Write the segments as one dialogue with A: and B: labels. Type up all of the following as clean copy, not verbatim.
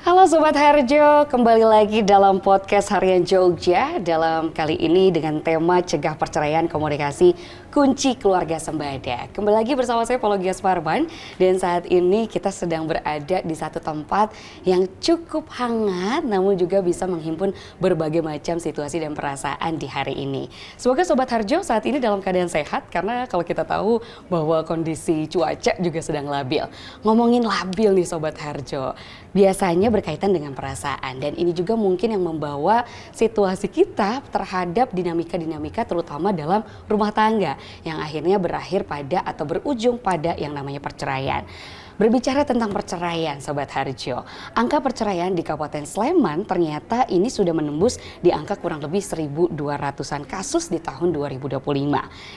A: Halo Sobat Harjo, kembali lagi dalam podcast Harian Jogja. Dalam kali ini dengan tema Cegah Perceraian Komunikasi Kunci Keluarga Sembada. Kembali lagi bersama saya Pologia Sparban. Dan saat ini kita sedang berada di satu tempat yang cukup hangat, namun juga bisa menghimpun berbagai macam situasi dan perasaan di hari ini. Semoga Sobat Harjo saat ini dalam keadaan sehat, karena kalau kita tahu bahwa kondisi cuaca juga sedang labil. Ngomongin labil nih Sobat Harjo, biasanya berkaitan dengan perasaan, dan ini juga mungkin yang membawa situasi kita terhadap dinamika-dinamika terutama dalam rumah tangga yang akhirnya berakhir pada atau berujung pada yang namanya perceraian. Berbicara tentang perceraian Sobat Harjo, angka perceraian di Kabupaten Sleman ternyata ini sudah menembus di angka kurang lebih 1.200-an kasus di tahun 2025.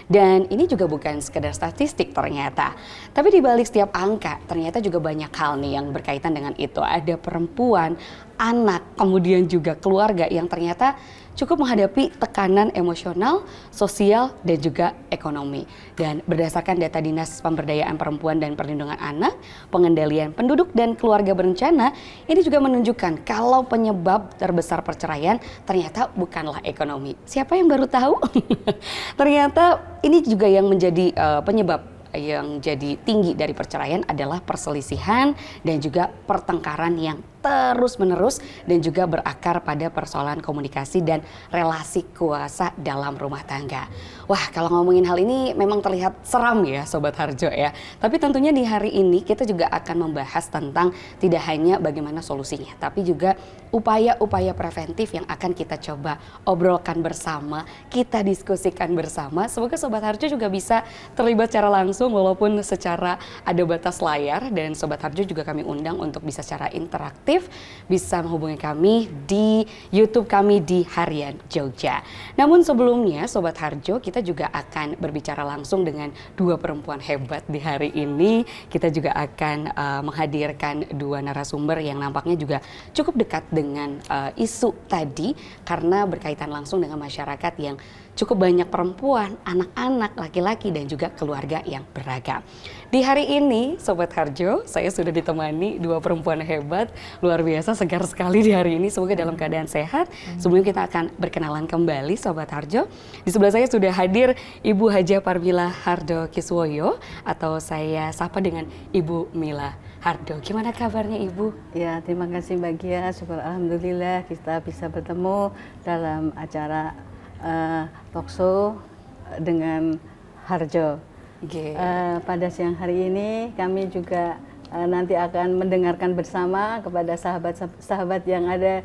A: Dan ini juga bukan sekedar statistik ternyata, tapi di balik setiap angka ternyata juga banyak hal nih yang berkaitan dengan itu. Ada perempuan, anak, kemudian juga keluarga yang ternyata cukup menghadapi tekanan emosional, sosial, dan juga ekonomi. Dan berdasarkan data Dinas Pemberdayaan Perempuan dan Perlindungan Anak, Pengendalian Penduduk dan Keluarga Berencana, ini juga menunjukkan kalau penyebab terbesar perceraian ternyata bukanlah ekonomi. Siapa yang baru tahu? Ternyata ini juga yang menjadi penyebab yang jadi tinggi dari perceraian adalah perselisihan dan juga pertengkaran yang terus-menerus dan juga berakar pada persoalan komunikasi dan relasi kuasa dalam rumah tangga. Wah, kalau ngomongin hal ini memang terlihat seram ya Sobat Harjo ya. Tapi tentunya di hari ini kita juga akan membahas tentang tidak hanya bagaimana solusinya, tapi juga upaya-upaya preventif yang akan kita coba obrolkan bersama, kita diskusikan bersama. Semoga Sobat Harjo juga bisa terlibat secara langsung walaupun secara ada batas layar, dan Sobat Harjo juga kami undang untuk bisa secara interaktif bisa menghubungi kami di YouTube kami di Harian Jogja. Namun sebelumnya Sobat Harjo, kita juga akan berbicara langsung dengan dua perempuan hebat di hari ini. Kita juga akan menghadirkan dua narasumber yang nampaknya juga cukup dekat dengan isu tadi, karena berkaitan langsung dengan masyarakat yang cukup banyak perempuan, anak-anak, laki-laki, dan juga keluarga yang beragam. Di hari ini, Sobat Harjo, saya sudah ditemani dua perempuan hebat, luar biasa, segar sekali di hari ini. Semoga dalam keadaan sehat. Sebelum kita akan berkenalan kembali, Sobat Harjo, di sebelah saya sudah hadir Ibu Haja Parmila Hardo Kiswoyo, atau saya sapa dengan Ibu Mila Hardo. Gimana kabarnya Ibu?
B: Ya, terima kasih Mbak Gia. Syukur alhamdulillah kita bisa bertemu dalam acara talkshow dengan Harjo. Pada siang hari ini kami juga nanti akan mendengarkan bersama kepada sahabat-sahabat yang ada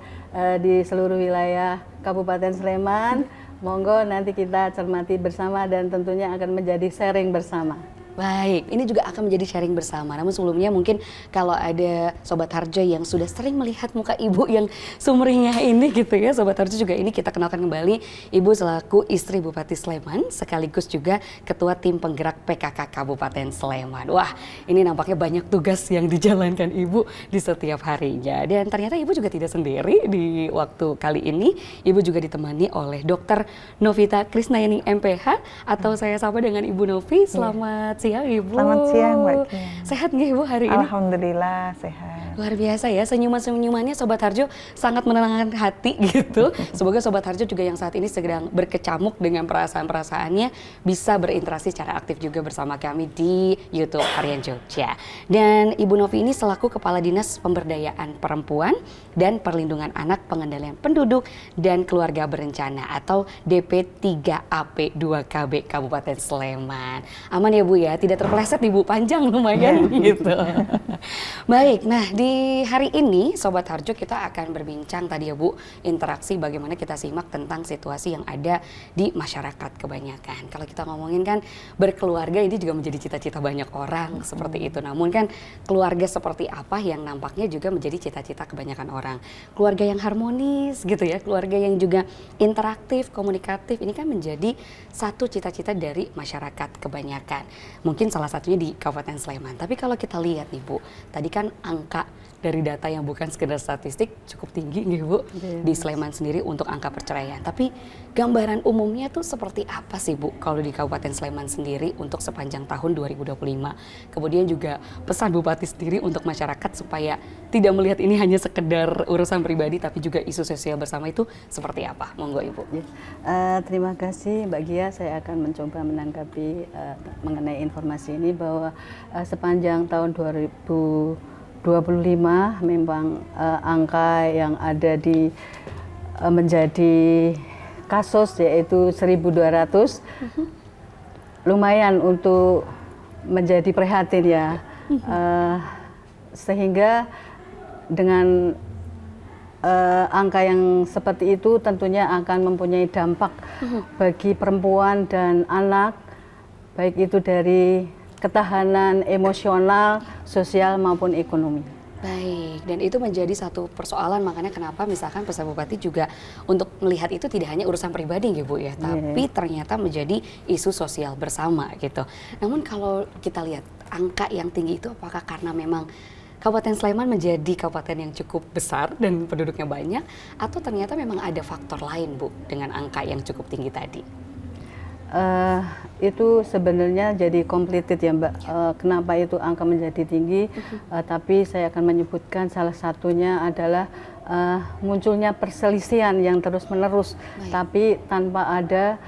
B: di seluruh wilayah Kabupaten Sleman. Monggo nanti kita cermati bersama dan tentunya akan menjadi sharing bersama.
A: Baik, ini juga akan menjadi sharing bersama. Namun sebelumnya mungkin kalau ada Sobat Harjo yang sudah sering melihat muka Ibu yang sumringah ini gitu ya, Sobat Harjo, juga ini kita kenalkan kembali Ibu selaku istri Bupati Sleman, sekaligus juga Ketua Tim Penggerak PKK Kabupaten Sleman. Wah, ini nampaknya banyak tugas yang dijalankan Ibu di setiap harinya. Dan ternyata Ibu juga tidak sendiri di waktu kali ini. Ibu juga ditemani oleh Dr. Novita Krisnayani MPH, atau saya sapa dengan Ibu Novi. Selamat siang Ibu.
B: Selamat siang Mbak.
A: Sehat nggak Ibu hari ini?
B: Alhamdulillah sehat.
A: Luar biasa ya, senyuman-senyumannya Sobat Harjo sangat menenangkan hati gitu. Semoga Sobat Harjo juga yang saat ini sedang berkecamuk dengan perasaan-perasaannya bisa berinteraksi secara aktif juga bersama kami di YouTube Harian Jogja. Dan Ibu Novi ini selaku Kepala Dinas Pemberdayaan Perempuan dan Perlindungan Anak, Pengendalian Penduduk dan Keluarga Berencana atau DP3AP2KB Kabupaten Sleman. Aman ya Bu ya, tidak terpeleset Ibu, panjang lumayan gitu. Baik, nah di hari ini Sobat Harjo kita akan berbincang tadi ya Bu, interaksi bagaimana kita simak tentang situasi yang ada di masyarakat kebanyakan. Kalau kita ngomongin kan berkeluarga, ini juga menjadi cita-cita banyak orang seperti itu. Namun kan keluarga seperti apa yang nampaknya juga menjadi cita-cita kebanyakan orang. Keluarga yang harmonis gitu ya, keluarga yang juga interaktif, komunikatif, ini kan menjadi satu cita-cita dari masyarakat kebanyakan. mungkin salah satunya di Kabupaten Sleman. Tapi kalau kita lihat nih Bu, tadi kan angka dari data yang bukan sekedar statistik cukup tinggi nih Bu di Sleman sendiri untuk angka perceraian. Tapi gambaran umumnya tuh seperti apa sih Bu kalau di Kabupaten Sleman sendiri untuk sepanjang tahun 2025? Kemudian juga pesan Bupati sendiri untuk masyarakat supaya tidak melihat ini hanya sekedar urusan pribadi tapi juga isu sosial bersama itu seperti apa? Monggo Ibu.
B: Terima kasih Mbak Gia, saya akan mencoba menanggapi mengenai informasi ini bahwa sepanjang tahun 2025 memang angka yang ada di menjadi kasus yaitu 1.200 lumayan untuk menjadi prihatin ya. Sehingga dengan angka yang seperti itu tentunya akan mempunyai dampak bagi perempuan dan anak, baik itu dari ketahanan emosional, sosial maupun ekonomi.
A: Baik, dan itu menjadi satu persoalan, makanya kenapa misalkan pesan Bupati juga untuk melihat itu tidak hanya urusan pribadi gitu Bu ya, tapi ternyata menjadi isu sosial bersama gitu. Namun kalau kita lihat angka yang tinggi itu apakah karena memang Kabupaten Sleman menjadi kabupaten yang cukup besar dan penduduknya banyak, atau ternyata memang ada faktor lain Bu dengan angka yang cukup tinggi tadi?
B: Itu sebenarnya jadi complicated ya Mbak. Kenapa itu angka menjadi tinggi? Tapi saya akan menyebutkan salah satunya adalah munculnya perselisihan yang terus-menerus, tapi tanpa ada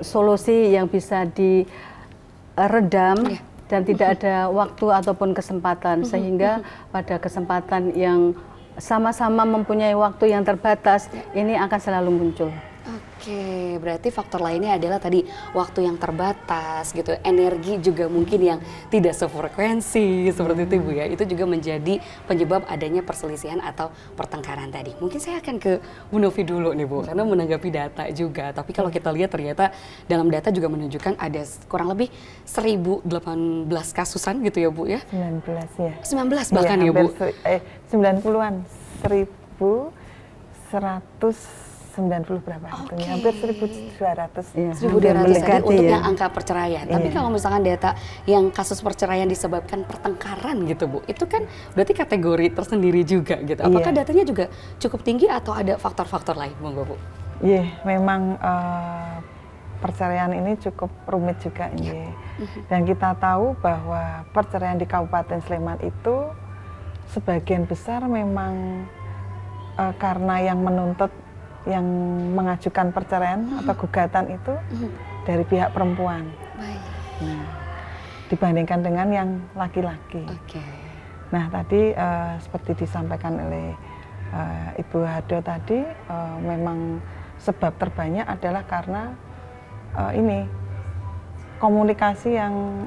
B: solusi yang bisa diredam dan tidak ada waktu ataupun kesempatan, sehingga pada kesempatan yang sama-sama mempunyai waktu yang terbatas, ini akan selalu muncul.
A: Oke, berarti faktor lainnya adalah tadi waktu yang terbatas gitu, energi juga mungkin yang tidak sefrekuensi seperti itu Bu ya. Itu juga menjadi penyebab adanya perselisihan atau pertengkaran tadi. Mungkin saya akan ke Bu Novi dulu nih Bu, karena menanggapi data juga. Tapi kalau kita lihat ternyata dalam data juga menunjukkan ada kurang lebih 1.018 kasusan gitu ya Bu ya?
C: 19 ya.
A: 19 bahkan ya Bu?
C: 90-an, 1.190 berapa? Hampir 1.200.
B: Ya,
A: 1.200 tadi untuk
B: ya.
A: yang angka perceraian. Tapi kalau misalkan data yang kasus perceraian disebabkan pertengkaran gitu Bu, itu kan berarti kategori tersendiri juga gitu. Apakah datanya juga cukup tinggi atau ada faktor-faktor lain, monggo Bu?
C: Iya, memang perceraian ini cukup rumit juga. Dan kita tahu bahwa perceraian di Kabupaten Sleman itu sebagian besar memang karena yang menuntut, yang mengajukan perceraian atau gugatan itu dari pihak perempuan. Nah, dibandingkan dengan yang laki-laki. Nah, tadi seperti disampaikan oleh Ibu Hado tadi, memang sebab terbanyak adalah karena ini komunikasi yang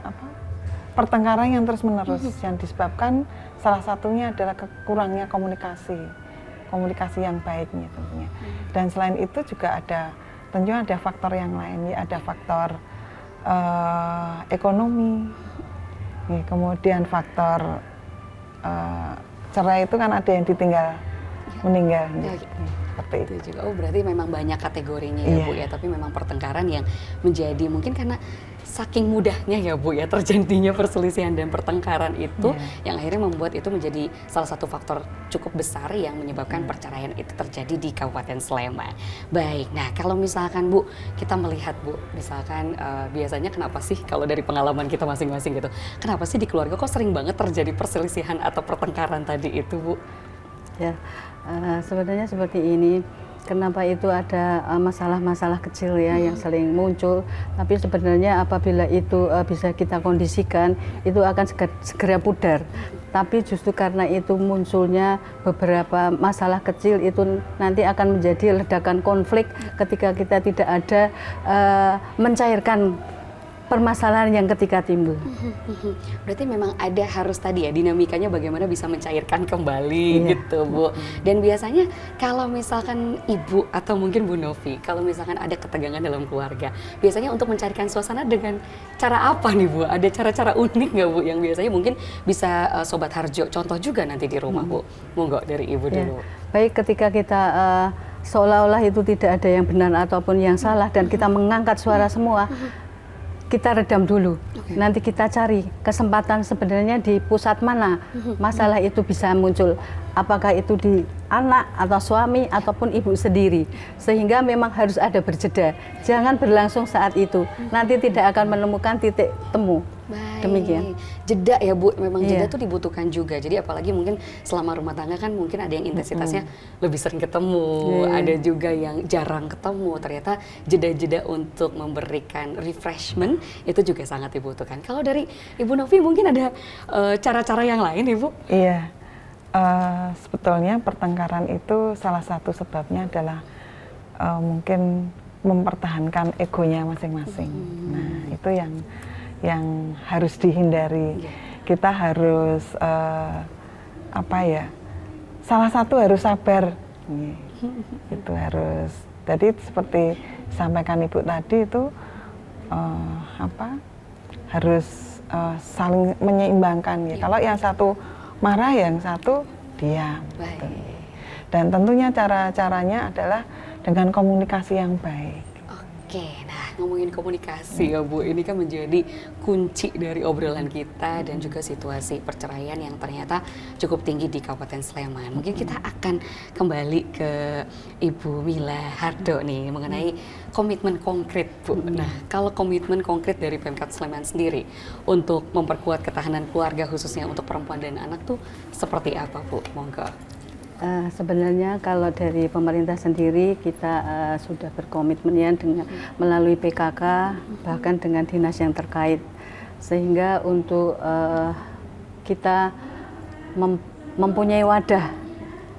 C: pertengkaran yang terus-menerus yang disebabkan salah satunya adalah kurangnya komunikasi yang baik tentunya. Dan selain itu juga tentunya ada faktor yang lain, ya ada faktor ekonomi, kemudian faktor cerai itu kan ada yang ditinggal meninggal. Seperti itu
A: juga. Oh, berarti memang banyak kategorinya ya Bu ya, tapi memang pertengkaran yang menjadi mungkin karena saking mudahnya ya Bu ya terjadinya perselisihan dan pertengkaran itu yang akhirnya membuat itu menjadi salah satu faktor cukup besar yang menyebabkan perceraian itu terjadi di Kabupaten Sleman. Baik, nah kalau misalkan Bu kita melihat Bu, misalkan biasanya kenapa sih kalau dari pengalaman kita masing-masing gitu, kenapa sih di keluarga kok sering banget terjadi perselisihan atau pertengkaran tadi itu Bu?
B: Ya, sebenarnya seperti ini. Kenapa itu ada masalah-masalah kecil ya yang sering muncul, tapi sebenarnya apabila itu bisa kita kondisikan, itu akan segera pudar. Tapi justru karena itu munculnya beberapa masalah kecil, itu nanti akan menjadi ledakan konflik ketika kita tidak ada mencairkan permasalahan yang ketika timbul.
A: Berarti memang ada harus tadi ya dinamikanya bagaimana bisa mencairkan kembali gitu Bu. Dan biasanya kalau misalkan Ibu atau mungkin Bu Novi, kalau misalkan ada ketegangan dalam keluarga, biasanya untuk mencairkan suasana dengan cara apa nih Bu? Ada cara-cara unik nggak Bu yang biasanya mungkin bisa Sobat Harjo contoh juga nanti di rumah Bu? Monggo dari Ibu dulu.
B: Baik, ketika kita seolah-olah itu tidak ada yang benar ataupun yang salah dan kita mengangkat suara semua, kita redam dulu. Nanti kita cari kesempatan sebenarnya di pusat mana masalah itu bisa muncul. Apakah itu di anak atau suami ataupun ibu sendiri. Sehingga memang harus ada berjeda. Jangan berlangsung saat itu. Nanti tidak akan menemukan titik temu.
A: Baik.
B: Demikian.
A: Jeda ya Bu, memang jeda tuh dibutuhkan juga. Jadi apalagi mungkin selama rumah tangga kan mungkin ada yang intensitasnya lebih sering ketemu, ada juga yang jarang ketemu. Ternyata jeda-jeda untuk memberikan refreshment itu juga sangat dibutuhkan. Kalau dari Ibu Novi mungkin ada cara-cara yang lain Ibu?
C: Iya, sebetulnya pertengkaran itu salah satu sebabnya adalah mungkin mempertahankan egonya masing-masing. Nah itu yang harus dihindari. Kita harus salah satu harus sabar. Itu harus. Jadi seperti sampaikan Ibu tadi itu harus saling menyeimbangkan. Kalau yang satu marah, yang satu diam. Gitu. Dan tentunya cara-caranya adalah dengan komunikasi yang baik.
A: Oke, nah ngomongin komunikasi ya Bu, ini kan menjadi kunci dari obrolan kita dan juga situasi perceraian yang ternyata cukup tinggi di Kabupaten Sleman. Mungkin kita akan kembali ke Ibu Mila Hardo nih mengenai komitmen konkret Bu. Nah, kalau komitmen konkret dari Pemkab Sleman sendiri untuk memperkuat ketahanan keluarga khususnya untuk perempuan dan anak tuh seperti apa Bu? Monggo.
B: Sebenarnya kalau dari pemerintah sendiri kita sudah berkomitmen ya dengan melalui PKK bahkan dengan dinas yang terkait sehingga untuk kita mempunyai wadah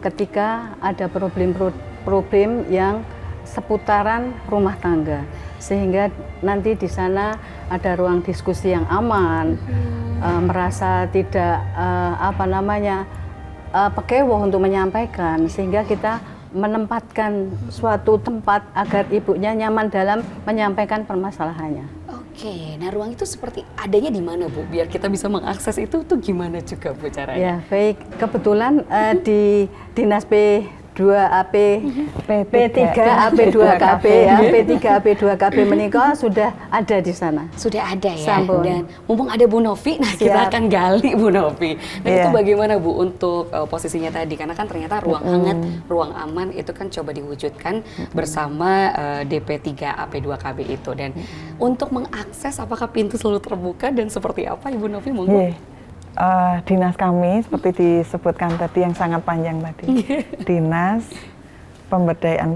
B: ketika ada problem yang seputaran rumah tangga sehingga nanti di sana ada ruang diskusi yang aman, merasa tidak pekewoh untuk menyampaikan sehingga kita menempatkan suatu tempat agar ibunya nyaman dalam menyampaikan permasalahannya.
A: Oke, nah ruang itu seperti adanya di mana Bu? Biar kita bisa mengakses itu tuh gimana juga Bu caranya?
B: Ya baik, kebetulan di Dinas P2AP, P3AP2KB ya, P3AP2KB menikah sudah ada di sana.
A: Sudah ada ya.
B: Sampun.
A: Dan mumpung ada Bu Novi, nah kita akan gali Bu Novi. Nah itu bagaimana Bu untuk posisinya tadi? Karena kan ternyata ruang hangat, ruang aman itu kan coba diwujudkan bersama DP3AP2KB itu. Dan untuk mengakses apakah pintu selalu terbuka dan seperti apa Ibu Novi monggo?
C: Dinas kami seperti disebutkan tadi yang sangat panjang tadi, Dinas Pemberdayaan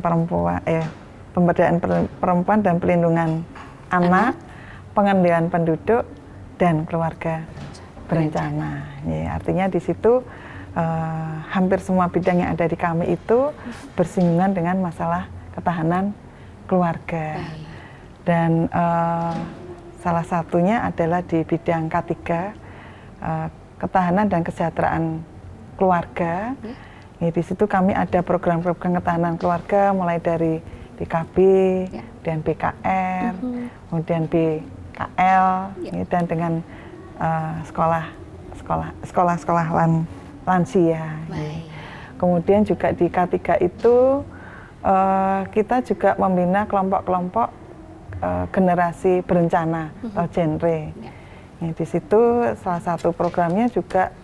C: Perempuan dan Pelindungan Anak, Pengendalian Penduduk dan Keluarga Berencana. Artinya di situ hampir semua bidang yang ada di kami itu bersinggungan dengan masalah ketahanan keluarga. Dan salah satunya adalah di bidang K3, ketahanan dan kesejahteraan keluarga. Di situ kami ada program-program ketahanan keluarga mulai dari BKB, dan BKR, kemudian BKL, dan dengan sekolah-sekolah lansia. Kemudian juga di K3 itu kita juga membina kelompok-kelompok generasi berencana atau genre. Di situ salah satu programnya juga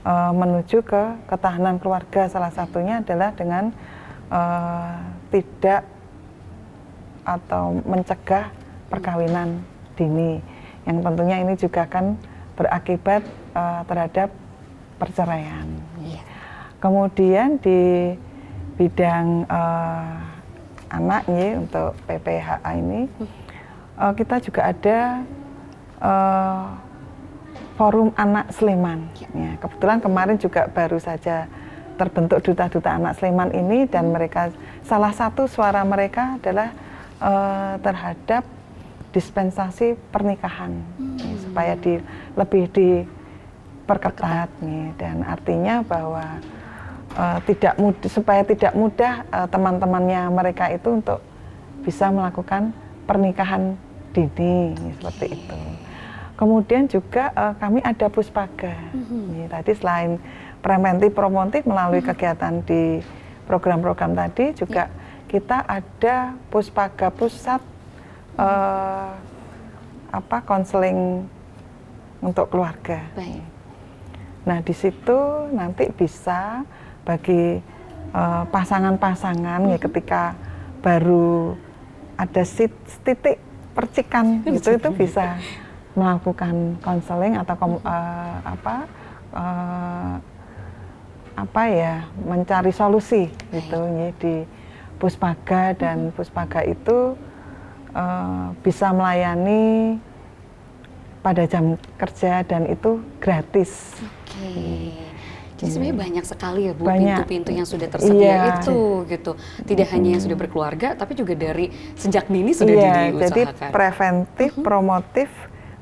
C: menuju ke ketahanan keluarga. Salah satunya adalah dengan tidak atau mencegah perkawinan dini, yang tentunya ini juga akan berakibat terhadap perceraian. Kemudian di bidang anak untuk PPHA ini kita juga ada Forum Anak Sleman. Kebetulan kemarin juga baru saja terbentuk duta-duta anak Sleman ini, dan mereka salah satu suara mereka adalah terhadap dispensasi pernikahan supaya lebih diperketat dan artinya bahwa supaya tidak mudah teman-temannya mereka itu untuk bisa melakukan pernikahan dini seperti itu. Kemudian juga kami ada puspaga. Tadi selain preventif promotif melalui kegiatan di program-program tadi, juga kita ada puspaga pusat konseling untuk keluarga.
A: Baik.
C: Nah, di situ nanti bisa bagi pasangan-pasangan ya ketika baru ada titik percikan gitu, itu bisa melakukan konseling atau mencari solusi gitu ya, di Puspaga, dan Puspaga itu bisa melayani pada jam kerja dan itu gratis.
A: Oke. Jadi sebenarnya banyak sekali ya Bu pintu-pintu yang sudah
C: Iya.
A: tersedia itu gitu. Tidak hanya yang sudah berkeluarga, tapi juga dari sejak dini sudah
C: Iya,
A: diusahakan.
C: jadi preventif, promotif,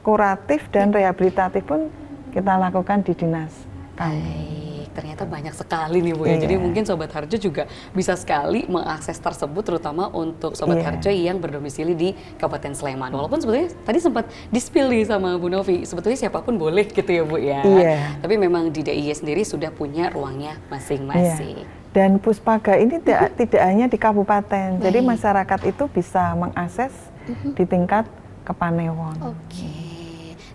C: kuratif, dan rehabilitatif pun kita lakukan di dinas kami.
A: Baik, ternyata banyak sekali nih Bu ya. Jadi mungkin Sobat Harjo juga bisa sekali mengakses tersebut, terutama untuk Sobat Harjo yang berdomisili di Kabupaten Sleman. Walaupun sebetulnya tadi sempat di-spill nih sama Bu Novi, sebetulnya siapapun boleh gitu ya Bu ya.
C: Iya.
A: Tapi memang di DIY sendiri sudah punya ruangnya masing-masing.
C: Dan Puspaga ini tidak hanya di kabupaten, jadi masyarakat itu bisa mengakses di tingkat Kapanewon.
A: Oke.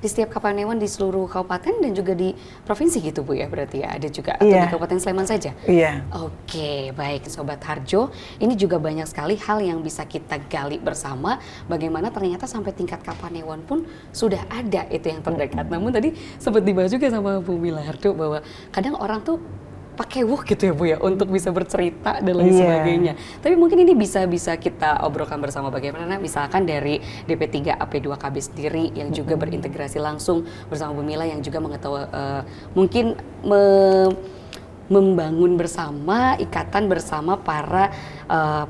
A: Di setiap Kapanewon di seluruh kabupaten dan juga di provinsi gitu Bu ya, berarti ya ada juga, atau di Kabupaten Sleman saja?
C: Iya.
A: Oke, baik Sobat Harjo, ini juga banyak sekali hal yang bisa kita gali bersama, bagaimana ternyata sampai tingkat Kapanewon pun sudah ada itu yang terdekat. Namun tadi sempat dibahas juga sama Bu Mila Harjo bahwa kadang orang tuh pakai gitu ya Bu ya untuk bisa bercerita dan lain sebagainya. Tapi mungkin ini bisa kita obrolkan bersama bagaimana misalkan dari DP3 AP2KB sendiri yang juga berintegrasi langsung bersama Bu Mila yang juga mengetahui mungkin membangun bersama, ikatan bersama para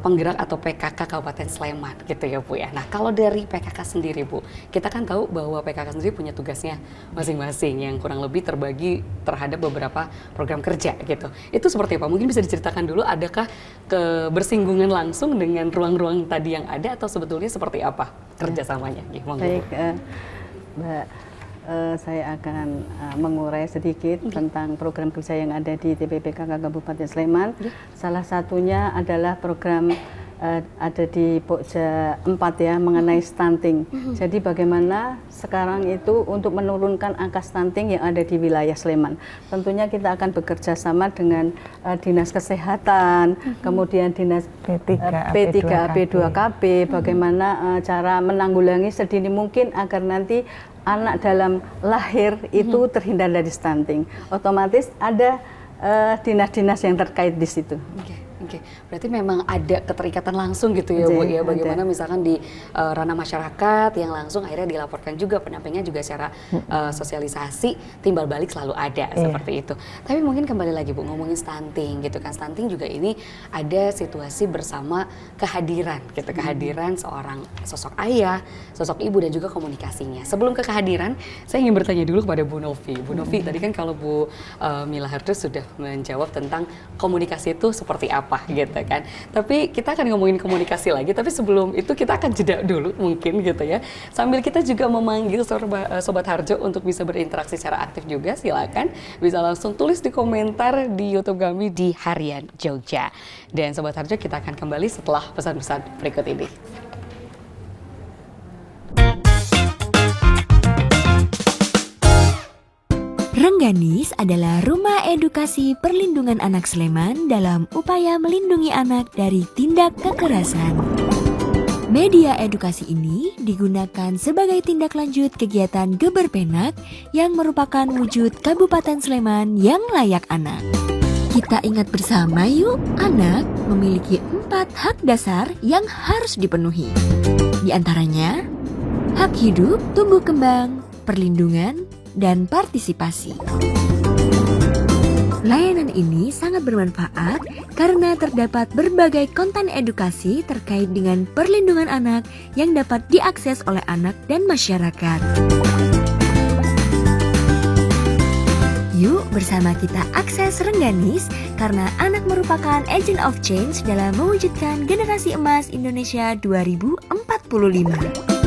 A: penggerak atau PKK Kabupaten Sleman gitu ya Bu ya. Nah kalau dari PKK sendiri Bu, kita kan tahu bahwa PKK sendiri punya tugasnya masing-masing yang kurang lebih terbagi terhadap beberapa program kerja gitu. Itu seperti apa? Mungkin bisa diceritakan dulu, adakah kebersinggungan langsung dengan ruang-ruang tadi yang ada atau sebetulnya seperti apa kerjasamanya?
B: Baik, Mbak. Saya akan mengurai sedikit tentang program kerja yang ada di TPPKK Kabupaten Sleman. Salah satunya adalah program ada di Pokja 4 ya, mengenai stunting. Jadi bagaimana sekarang itu untuk menurunkan angka stunting yang ada di wilayah Sleman. Tentunya kita akan bekerja sama dengan Dinas Kesehatan, kemudian Dinas P3AP2KB, bagaimana cara menanggulangi sedini mungkin agar nanti anak dalam lahir itu terhindar dari stunting. Otomatis ada dinas-dinas yang terkait di situ.
A: Oke, berarti memang ada keterikatan langsung gitu ya Bu ya, bagaimana misalkan di ranah masyarakat yang langsung akhirnya dilaporkan juga, pendampingnya juga secara sosialisasi, timbal balik selalu ada seperti itu. Tapi mungkin kembali lagi Bu, ngomongin stunting gitu kan, stunting juga ini ada situasi bersama kehadiran gitu, kehadiran seorang sosok ayah, sosok ibu dan juga komunikasinya. Sebelum ke kehadiran, saya ingin bertanya dulu kepada Bu Novi. Bu Novi, tadi kan kalau Bu Mila Harjo sudah menjawab tentang komunikasi itu seperti apa gitu kan. Tapi kita akan ngomongin komunikasi lagi, tapi sebelum itu kita akan jeda dulu mungkin gitu ya. Sambil kita juga memanggil Sobat Harjo untuk bisa berinteraksi secara aktif juga, silakan bisa langsung tulis di komentar di YouTube kami di Harian Jogja. Dan Sobat Harjo, kita akan kembali setelah pesan-pesan berikut ini.
D: Rengganis adalah rumah edukasi perlindungan anak Sleman dalam upaya melindungi anak dari tindak kekerasan. Media edukasi ini digunakan sebagai tindak lanjut kegiatan Geberpenak yang merupakan wujud Kabupaten Sleman yang layak anak. Kita ingat bersama yuk, anak memiliki 4 hak dasar yang harus dipenuhi. Di antaranya, hak hidup, tumbuh kembang, perlindungan, dan partisipasi. Layanan ini sangat bermanfaat karena terdapat berbagai konten edukasi terkait dengan perlindungan anak yang dapat diakses oleh anak dan masyarakat. Yuk bersama kita akses Rengganis karena anak merupakan agent of change dalam mewujudkan generasi emas Indonesia 2045.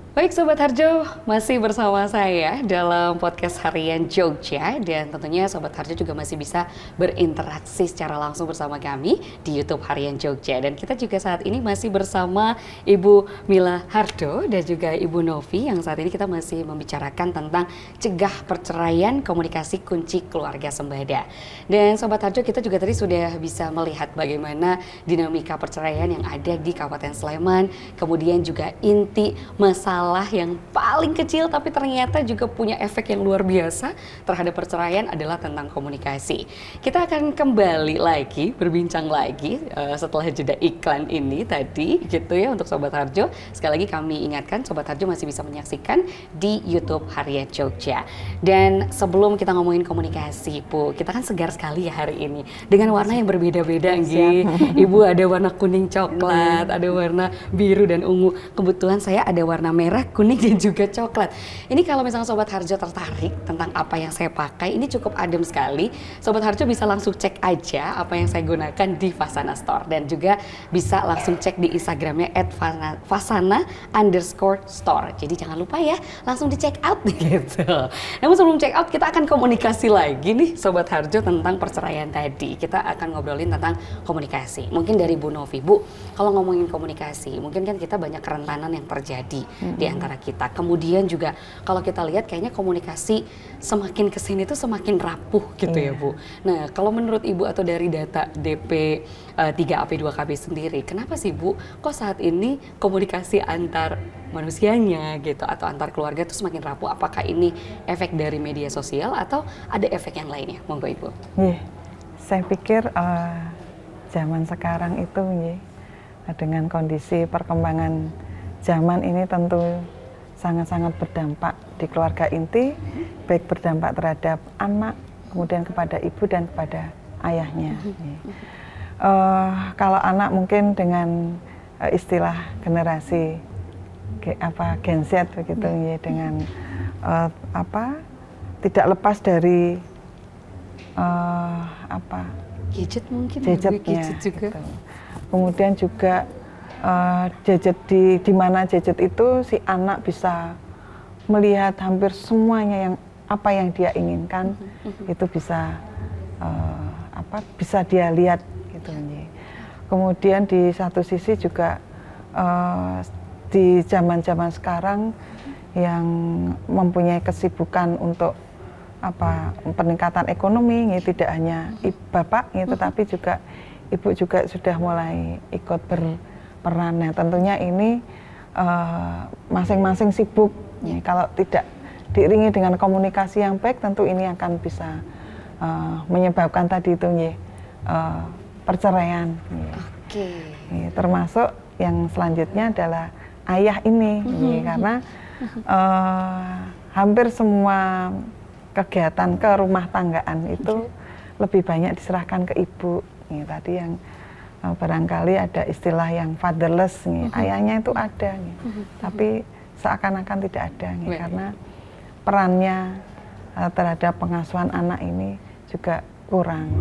A: Baik Sobat Harjo, masih bersama saya dalam podcast Harian Jogja dan tentunya Sobat Harjo juga masih bisa berinteraksi secara langsung bersama kami di YouTube Harian Jogja. Dan kita juga saat ini masih bersama Ibu Mila Hardo dan juga Ibu Novi yang saat ini kita masih membicarakan tentang cegah perceraian, komunikasi kunci keluarga sembada. Dan Sobat Harjo, kita juga tadi sudah bisa melihat bagaimana dinamika perceraian yang ada di Kabupaten Sleman, kemudian juga inti masalah yang paling kecil tapi ternyata juga punya efek yang luar biasa terhadap perceraian adalah tentang komunikasi. Kita akan kembali lagi, berbincang lagi setelah jeda iklan ini tadi gitu ya untuk Sobat Harjo. Sekali lagi kami ingatkan Sobat Harjo masih bisa menyaksikan di YouTube Harian Jogja. Dan sebelum kita ngomongin komunikasi, Bu, kita kan segar sekali ya hari ini dengan warna yang berbeda-beda nggih. Ibu ada warna kuning coklat, ada warna biru dan ungu. Kebetulan saya ada warna merah, kuning dan juga coklat. Ini kalau misalnya Sobat Harjo tertarik tentang apa yang saya pakai, ini cukup adem sekali. Sobat Harjo bisa langsung cek aja apa yang saya gunakan di Fasana Store dan juga bisa langsung cek di Instagramnya @fasana_store. Jadi jangan lupa ya, langsung di check out gitu. Namun sebelum check out kita akan komunikasi lagi nih Sobat Harjo tentang perceraian tadi. Kita akan ngobrolin tentang komunikasi. Mungkin dari Bu Novi, Bu, kalau ngomongin komunikasi, mungkin kan kita banyak kerentanan yang terjadi di antara kita. Kemudian juga kalau kita lihat kayaknya komunikasi semakin kesini tuh semakin rapuh gitu ya Bu. Nah kalau menurut Ibu atau dari data DP 3AP2KB sendiri, kenapa sih Bu kok saat ini komunikasi antar manusianya gitu atau antar keluarga tuh semakin rapuh? Apakah ini efek dari media sosial atau ada efek yang lainnya? Monggo Ibu.
C: Saya pikir zaman sekarang itu dengan kondisi perkembangan zaman ini tentu sangat-sangat berdampak di keluarga inti, baik berdampak terhadap anak, kemudian kepada ibu dan kepada ayahnya. Kalau anak mungkin dengan istilah generasi Gen Z begitu dengan tidak lepas dari
A: gadget mungkin
C: gadgetnya
A: juga.
C: Gitu. Kemudian juga gadget di mana gadget itu si anak bisa melihat hampir semuanya yang apa yang dia inginkan itu bisa bisa dia lihat gitu. Kemudian di satu sisi juga di zaman-zaman sekarang yang mempunyai kesibukan untuk peningkatan ekonomi tidak hanya bapak tetapi juga ibu juga sudah mulai ikut berperan. Nah, tentunya ini masing-masing sibuk. Kalau tidak diiringi dengan komunikasi yang baik, tentu ini akan bisa menyebabkan tadi itu perceraian. Termasuk yang selanjutnya adalah ayah ini, karena hampir semua kegiatan ke rumah tanggaan itu lebih banyak diserahkan ke ibu. Tadi yang barangkali ada istilah yang fatherless, ayahnya itu ada, tapi seakan-akan tidak ada, karena perannya terhadap pengasuhan anak ini juga kurang.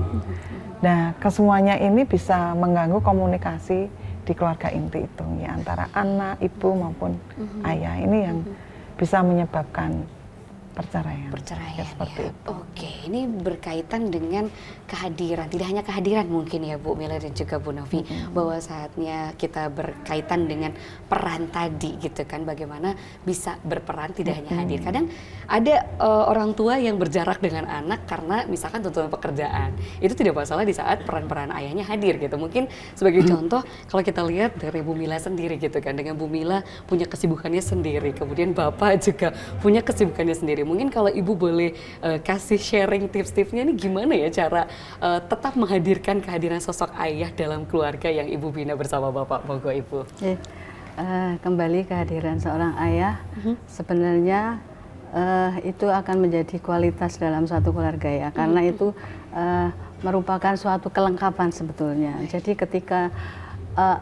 C: Nah, kesemuanya ini bisa mengganggu komunikasi di keluarga inti itu, antara anak, ibu maupun ayah. Ini yang bisa menyebabkan perceraian
A: ya,
C: seperti itu.
A: Oke, ini berkaitan dengan kehadiran, tidak hanya kehadiran mungkin ya Bu Mila dan juga Bu Novi, bahwa saatnya kita berkaitan dengan peran tadi gitu kan, bagaimana bisa berperan tidak hanya hadir. Kadang ada orang tua yang berjarak dengan anak karena misalkan tuntutan pekerjaan, itu tidak masalah di saat peran-peran ayahnya hadir gitu. Mungkin sebagai contoh kalau kita lihat dari Bu Mila sendiri gitu kan, dengan Bu Mila punya kesibukannya sendiri, kemudian Bapak juga punya kesibukannya sendiri. Mungkin kalau Ibu boleh kasih sharing tips-tipsnya nih gimana ya cara tetap menghadirkan kehadiran sosok ayah dalam keluarga yang Ibu bina bersama Bapak. Monggo Ibu.
B: Kembali kehadiran seorang ayah sebenarnya itu akan menjadi kualitas dalam suatu keluarga ya, karena itu merupakan suatu kelengkapan sebetulnya. Jadi ketika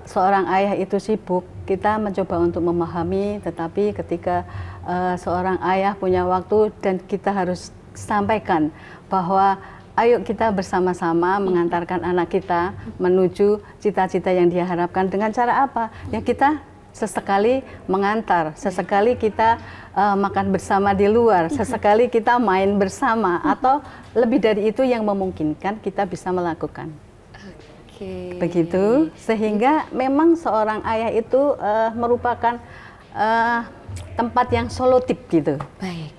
B: seorang ayah itu sibuk, kita mencoba untuk memahami, tetapi ketika seorang ayah punya waktu dan kita harus sampaikan bahwa ayo kita bersama-sama mengantarkan anak kita menuju cita-cita yang dia harapkan. Dengan cara apa? Ya kita sesekali mengantar, sesekali kita makan bersama di luar, sesekali kita main bersama, atau lebih dari itu yang memungkinkan kita bisa melakukan. Begitu, sehingga memang seorang ayah itu merupakan tempat yang solutif gitu.
A: Baik.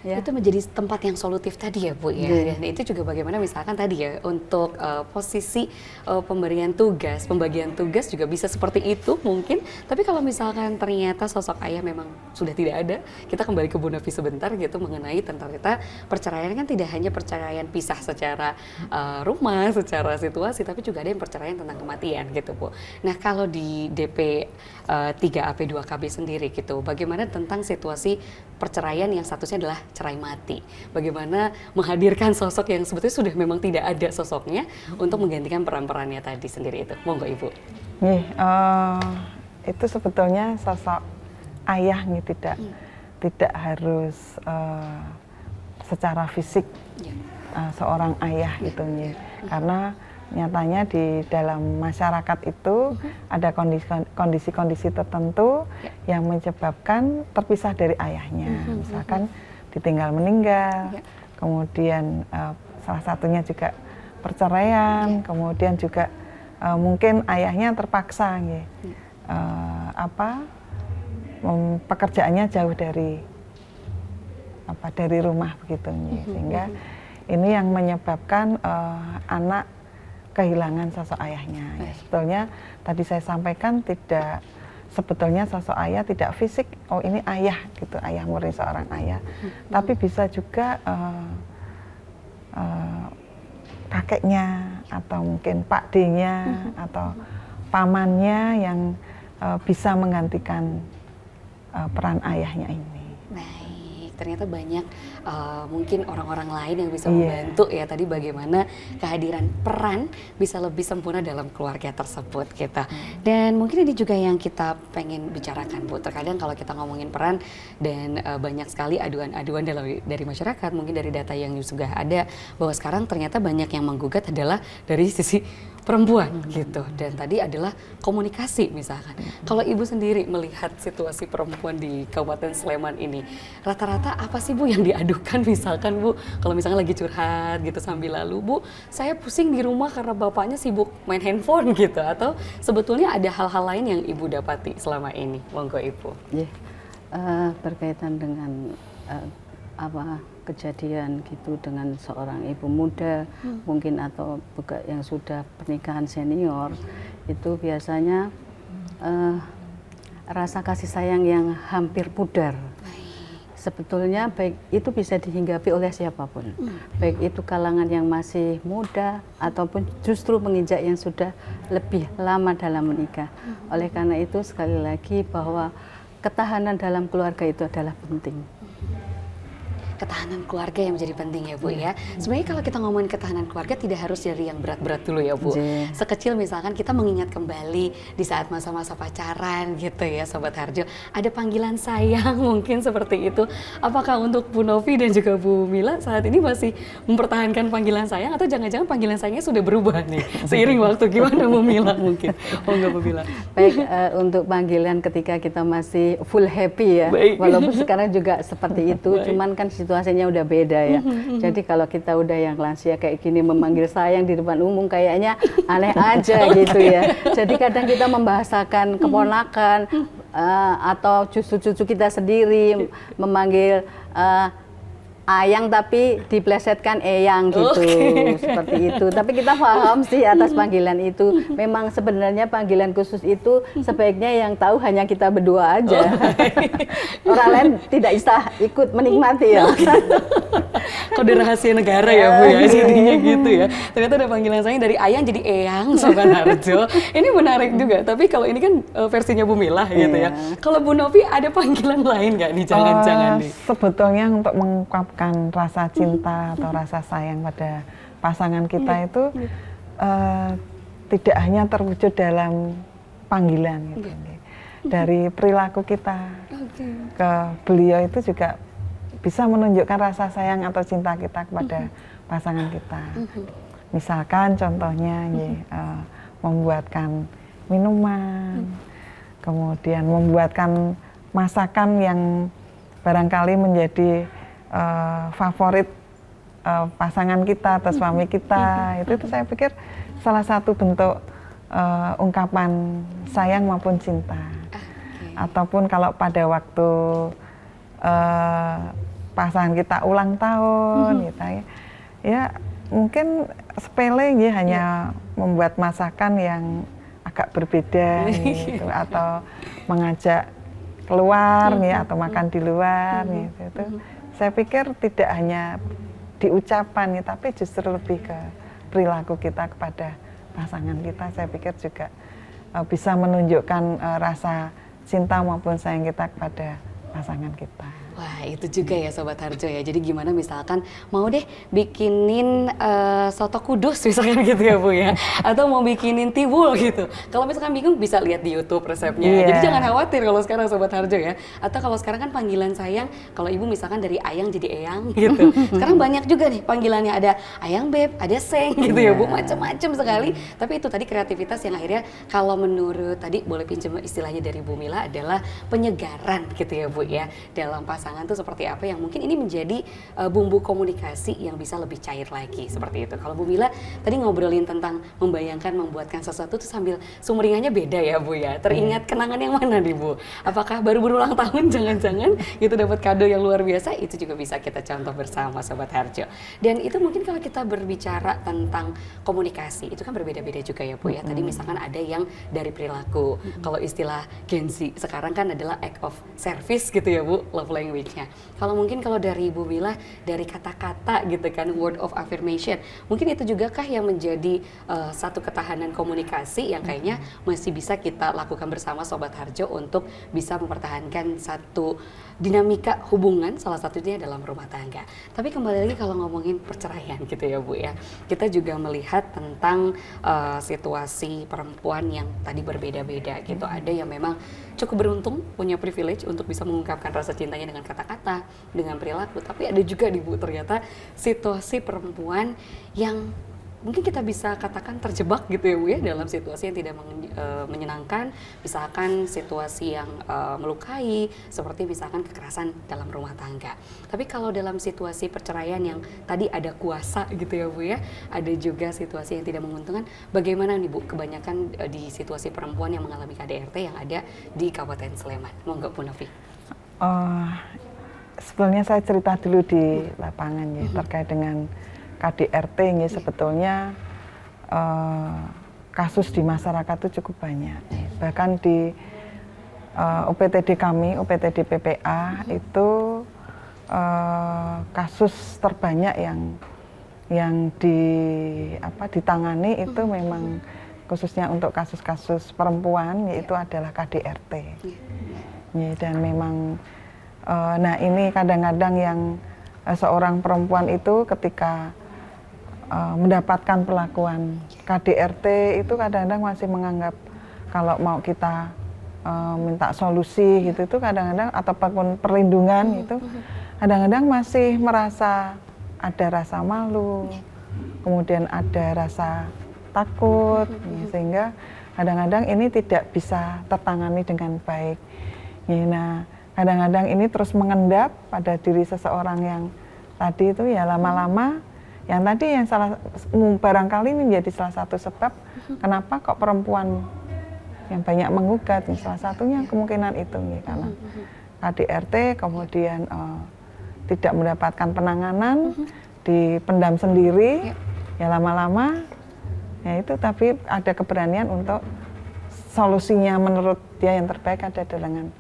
B: Ya.
A: Itu menjadi tempat yang solutif tadi ya Bu ya. Dan itu juga bagaimana misalkan tadi ya untuk posisi pemberian tugas, pembagian tugas juga bisa seperti itu mungkin. Tapi kalau misalkan ternyata sosok ayah memang sudah tidak ada, kita kembali ke Bu Novi sebentar gitu mengenai tentang kita perceraian kan tidak hanya perceraian pisah secara rumah, secara situasi, tapi juga ada yang perceraian tentang kematian gitu Bu. Nah kalau di DP 3AP 2KB sendiri gitu, bagaimana tentang situasi perceraian yang statusnya adalah cerai mati. Bagaimana menghadirkan sosok yang sebetulnya sudah memang tidak ada sosoknya untuk menggantikan peran-perannya tadi sendiri itu. Monggo Ibu.
C: Itu sebetulnya sosok ayah nih tidak harus secara fisik seorang ayah gitu nih. Karena nyatanya di dalam masyarakat itu ada kondisi-kondisi tertentu yang menyebabkan terpisah dari ayahnya. Misalkan ditinggal meninggal, kemudian salah satunya juga perceraian, kemudian juga mungkin ayahnya terpaksa pekerjaannya jauh dari rumah begitu sehingga ini yang menyebabkan anak kehilangan sosok ayahnya. Sebetulnya tadi saya sampaikan sebetulnya sosok ayah tidak fisik, oh ini ayah gitu, ayah murni seorang ayah. Tapi bisa juga kakeknya atau mungkin Pak D-nya atau pamannya yang bisa menggantikan peran ayahnya ini.
A: Baik, ternyata banyak mungkin orang-orang lain yang bisa membantu ya tadi bagaimana kehadiran peran bisa lebih sempurna dalam keluarga tersebut gitu. Dan mungkin ini juga yang kita pengen bicarakan Bu. Terkadang kalau kita ngomongin peran dan banyak sekali aduan-aduan dari masyarakat, mungkin dari data yang sudah ada bahwa sekarang ternyata banyak yang menggugat adalah dari sisi perempuan gitu, dan tadi adalah komunikasi misalkan. Kalau Ibu sendiri melihat situasi perempuan di Kabupaten Sleman ini, rata-rata apa sih Bu yang diadukan misalkan Bu, kalau misalnya lagi curhat gitu sambil lalu, Bu saya pusing di rumah karena bapaknya sibuk main handphone gitu, atau sebetulnya ada hal-hal lain yang Ibu dapati selama ini? Monggo Ibu.
B: Berkaitan dengan kejadian gitu dengan seorang ibu muda mungkin atau yang sudah pernikahan senior, itu biasanya rasa kasih sayang yang hampir pudar. Sebetulnya baik itu bisa dihinggapi oleh siapapun, baik itu kalangan yang masih muda ataupun justru menginjak yang sudah lebih lama dalam menikah. Oleh karena itu sekali lagi bahwa ketahanan dalam keluarga itu adalah penting.
A: Ketahanan keluarga yang menjadi penting ya Bu ya. Sebenarnya kalau kita ngomongin ketahanan keluarga tidak harus dari yang berat-berat dulu ya Bu. Sekecil misalkan kita mengingat kembali di saat masa-masa pacaran gitu ya Sobat Harjo. Ada panggilan sayang mungkin seperti itu. Apakah untuk Bu Novi dan juga Bu Mila saat ini masih mempertahankan panggilan sayang, atau jangan-jangan panggilan sayangnya sudah berubah nih seiring waktu? Gimana Bu Mila mungkin? Oh enggak Bu Mila.
B: Baik, untuk panggilan ketika kita masih full happy ya. Baik. Walaupun sekarang juga seperti itu, cuman kan situasinya udah beda ya. Jadi kalau kita udah yang lansia kayak gini memanggil sayang di depan umum kayaknya aneh aja gitu ya. Jadi kadang kita membahasakan keponakan atau cucu-cucu kita sendiri memanggil ayang tapi diplesetkan eyang gitu, seperti itu. Tapi kita paham sih atas panggilan itu. Memang sebenarnya panggilan khusus itu sebaiknya yang tahu hanya kita berdua aja. Orang lain tidak bisa ikut menikmati ya.
A: Kode rahasia negara ya Bu ya, jadinya gitu ya. Ternyata ada panggilan sayang dari ayang jadi eyang Sobat Harjo. Ini menarik juga, tapi kalau ini kan versinya Bu Mila gitu ya. Kalau Bu Novi ada panggilan lain nggak nih, jangan-jangan nih?
C: Sebetulnya untuk mengungkapkan rasa cinta atau rasa sayang pada pasangan kita itu tidak hanya terwujud dalam panggilan gitu. Dari perilaku kita ke beliau itu juga bisa menunjukkan rasa sayang atau cinta kita kepada pasangan kita. Misalkan contohnya membuatkan minuman, kemudian membuatkan masakan yang barangkali menjadi favorit pasangan kita atau suami kita. Itu saya pikir salah satu bentuk ungkapan sayang maupun cinta. Ataupun kalau pada waktu pasangan kita ulang tahun, gitu ya mungkin sepele ya, hanya membuat masakan yang agak berbeda gitu, atau mengajak keluar ya, atau makan di luar gitu. Itu saya pikir tidak hanya di ucapan ya, tapi justru lebih ke perilaku kita kepada pasangan kita. Saya pikir juga bisa menunjukkan rasa cinta maupun sayang kita kepada pasangan kita.
A: Wah, itu juga ya Sobat Harjo ya. Jadi gimana misalkan mau deh bikinin soto kudus misalkan gitu ya Bu ya. Atau mau bikinin tiwul gitu. Kalau misalkan bingung bisa lihat di YouTube resepnya. Jadi jangan khawatir kalau sekarang Sobat Harjo ya. Atau kalau sekarang kan panggilan sayang, kalau Ibu misalkan dari Ayang jadi Eyang gitu. Sekarang banyak juga nih panggilannya, ada Ayang Beb, ada Seng gitu ya Bu. Macam-macam sekali. Tapi itu tadi kreativitas yang akhirnya kalau menurut tadi boleh pinjam istilahnya dari Bu Mila adalah penyegaran gitu ya Bu ya. Dalam pasangan itu seperti apa yang mungkin ini menjadi bumbu komunikasi yang bisa lebih cair lagi seperti itu. Kalau Bu Mila tadi ngobrolin tentang membayangkan membuatkan sesuatu tuh sambil sumringahnya beda ya Bu ya. Teringat kenangan yang mana nih Bu? Apakah baru berulang tahun jangan-jangan gitu dapat kado yang luar biasa? Itu juga bisa kita contoh bersama Sobat Harjo. Dan itu mungkin kalau kita berbicara tentang komunikasi itu kan berbeda-beda juga ya Bu ya. Tadi misalkan ada yang dari perilaku. Kalau istilah Gen Z sekarang kan adalah act of service gitu ya Bu, love language-nya. Kalau mungkin kalau dari Ibu Mila dari kata-kata gitu kan, word of affirmation, mungkin itu juga kah yang menjadi satu ketahanan komunikasi yang kayaknya masih bisa kita lakukan bersama Sobat Harjo untuk bisa mempertahankan satu dinamika hubungan, salah satunya dalam rumah tangga. Tapi kembali lagi kalau ngomongin perceraian gitu ya Bu ya, kita juga melihat tentang situasi perempuan yang tadi berbeda-beda gitu. Ada yang memang cukup beruntung punya privilege untuk bisa mengungkapkan rasa cintanya dengan kata-kata, dengan perilaku. Tapi ada juga nih Bu, ternyata situasi perempuan yang mungkin kita bisa katakan terjebak gitu ya Bu ya, dalam situasi yang tidak menyenangkan, misalkan situasi yang melukai, seperti misalkan kekerasan dalam rumah tangga. Tapi kalau dalam situasi perceraian yang tadi ada kuasa gitu ya Bu ya, ada juga situasi yang tidak menguntungkan, bagaimana nih Bu kebanyakan di situasi perempuan yang mengalami KDRT yang ada di Kabupaten Sleman? Monggo Bu Novi.
C: Sebelumnya saya cerita dulu di lapangan ya, terkait dengan KDRT ini sebetulnya kasus di masyarakat itu cukup banyak. Bahkan di UPTD kami, UPTD PPA itu kasus terbanyak yang ditangani itu memang khususnya untuk kasus-kasus perempuan, yaitu adalah KDRT. Ya, dan memang nah ini kadang-kadang yang seorang perempuan itu ketika mendapatkan perlakuan KDRT itu kadang-kadang masih menganggap kalau mau kita minta solusi gitu itu kadang-kadang ataupun perlindungan itu kadang-kadang masih merasa ada rasa malu, kemudian ada rasa takut, sehingga kadang-kadang ini tidak bisa tertangani dengan baik. Nah, kadang-kadang ini terus mengendap pada diri seseorang yang tadi itu ya lama-lama yang tadi yang barangkali menjadi salah satu sebab kenapa kok perempuan yang banyak menggugat, salah satunya kemungkinan itu ya, karena KDRT kemudian tidak mendapatkan penanganan, dipendam sendiri, ya lama-lama ya itu, tapi ada keberanian untuk solusinya menurut dia yang terbaik ada dengan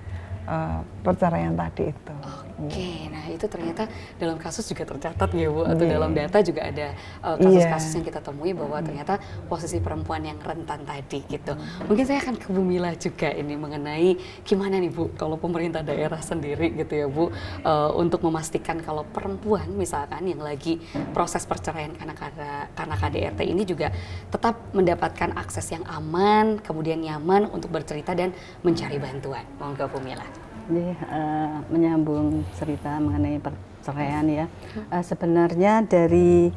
C: perceraian tadi itu.
A: Oke, nah itu ternyata dalam kasus juga tercatat ya Bu, atau dalam data juga ada kasus-kasus yang kita temui bahwa ternyata posisi perempuan yang rentan tadi gitu. Mungkin saya akan ke Bu Mila juga ini mengenai gimana nih Bu, kalau pemerintah daerah sendiri gitu ya Bu, untuk memastikan kalau perempuan misalkan yang lagi proses perceraian karena KDRT ini juga tetap mendapatkan akses yang aman, kemudian nyaman untuk bercerita dan mencari bantuan. Monggo Bu Mila.
B: Jadi menyambung cerita mengenai perceraian ya, sebenarnya dari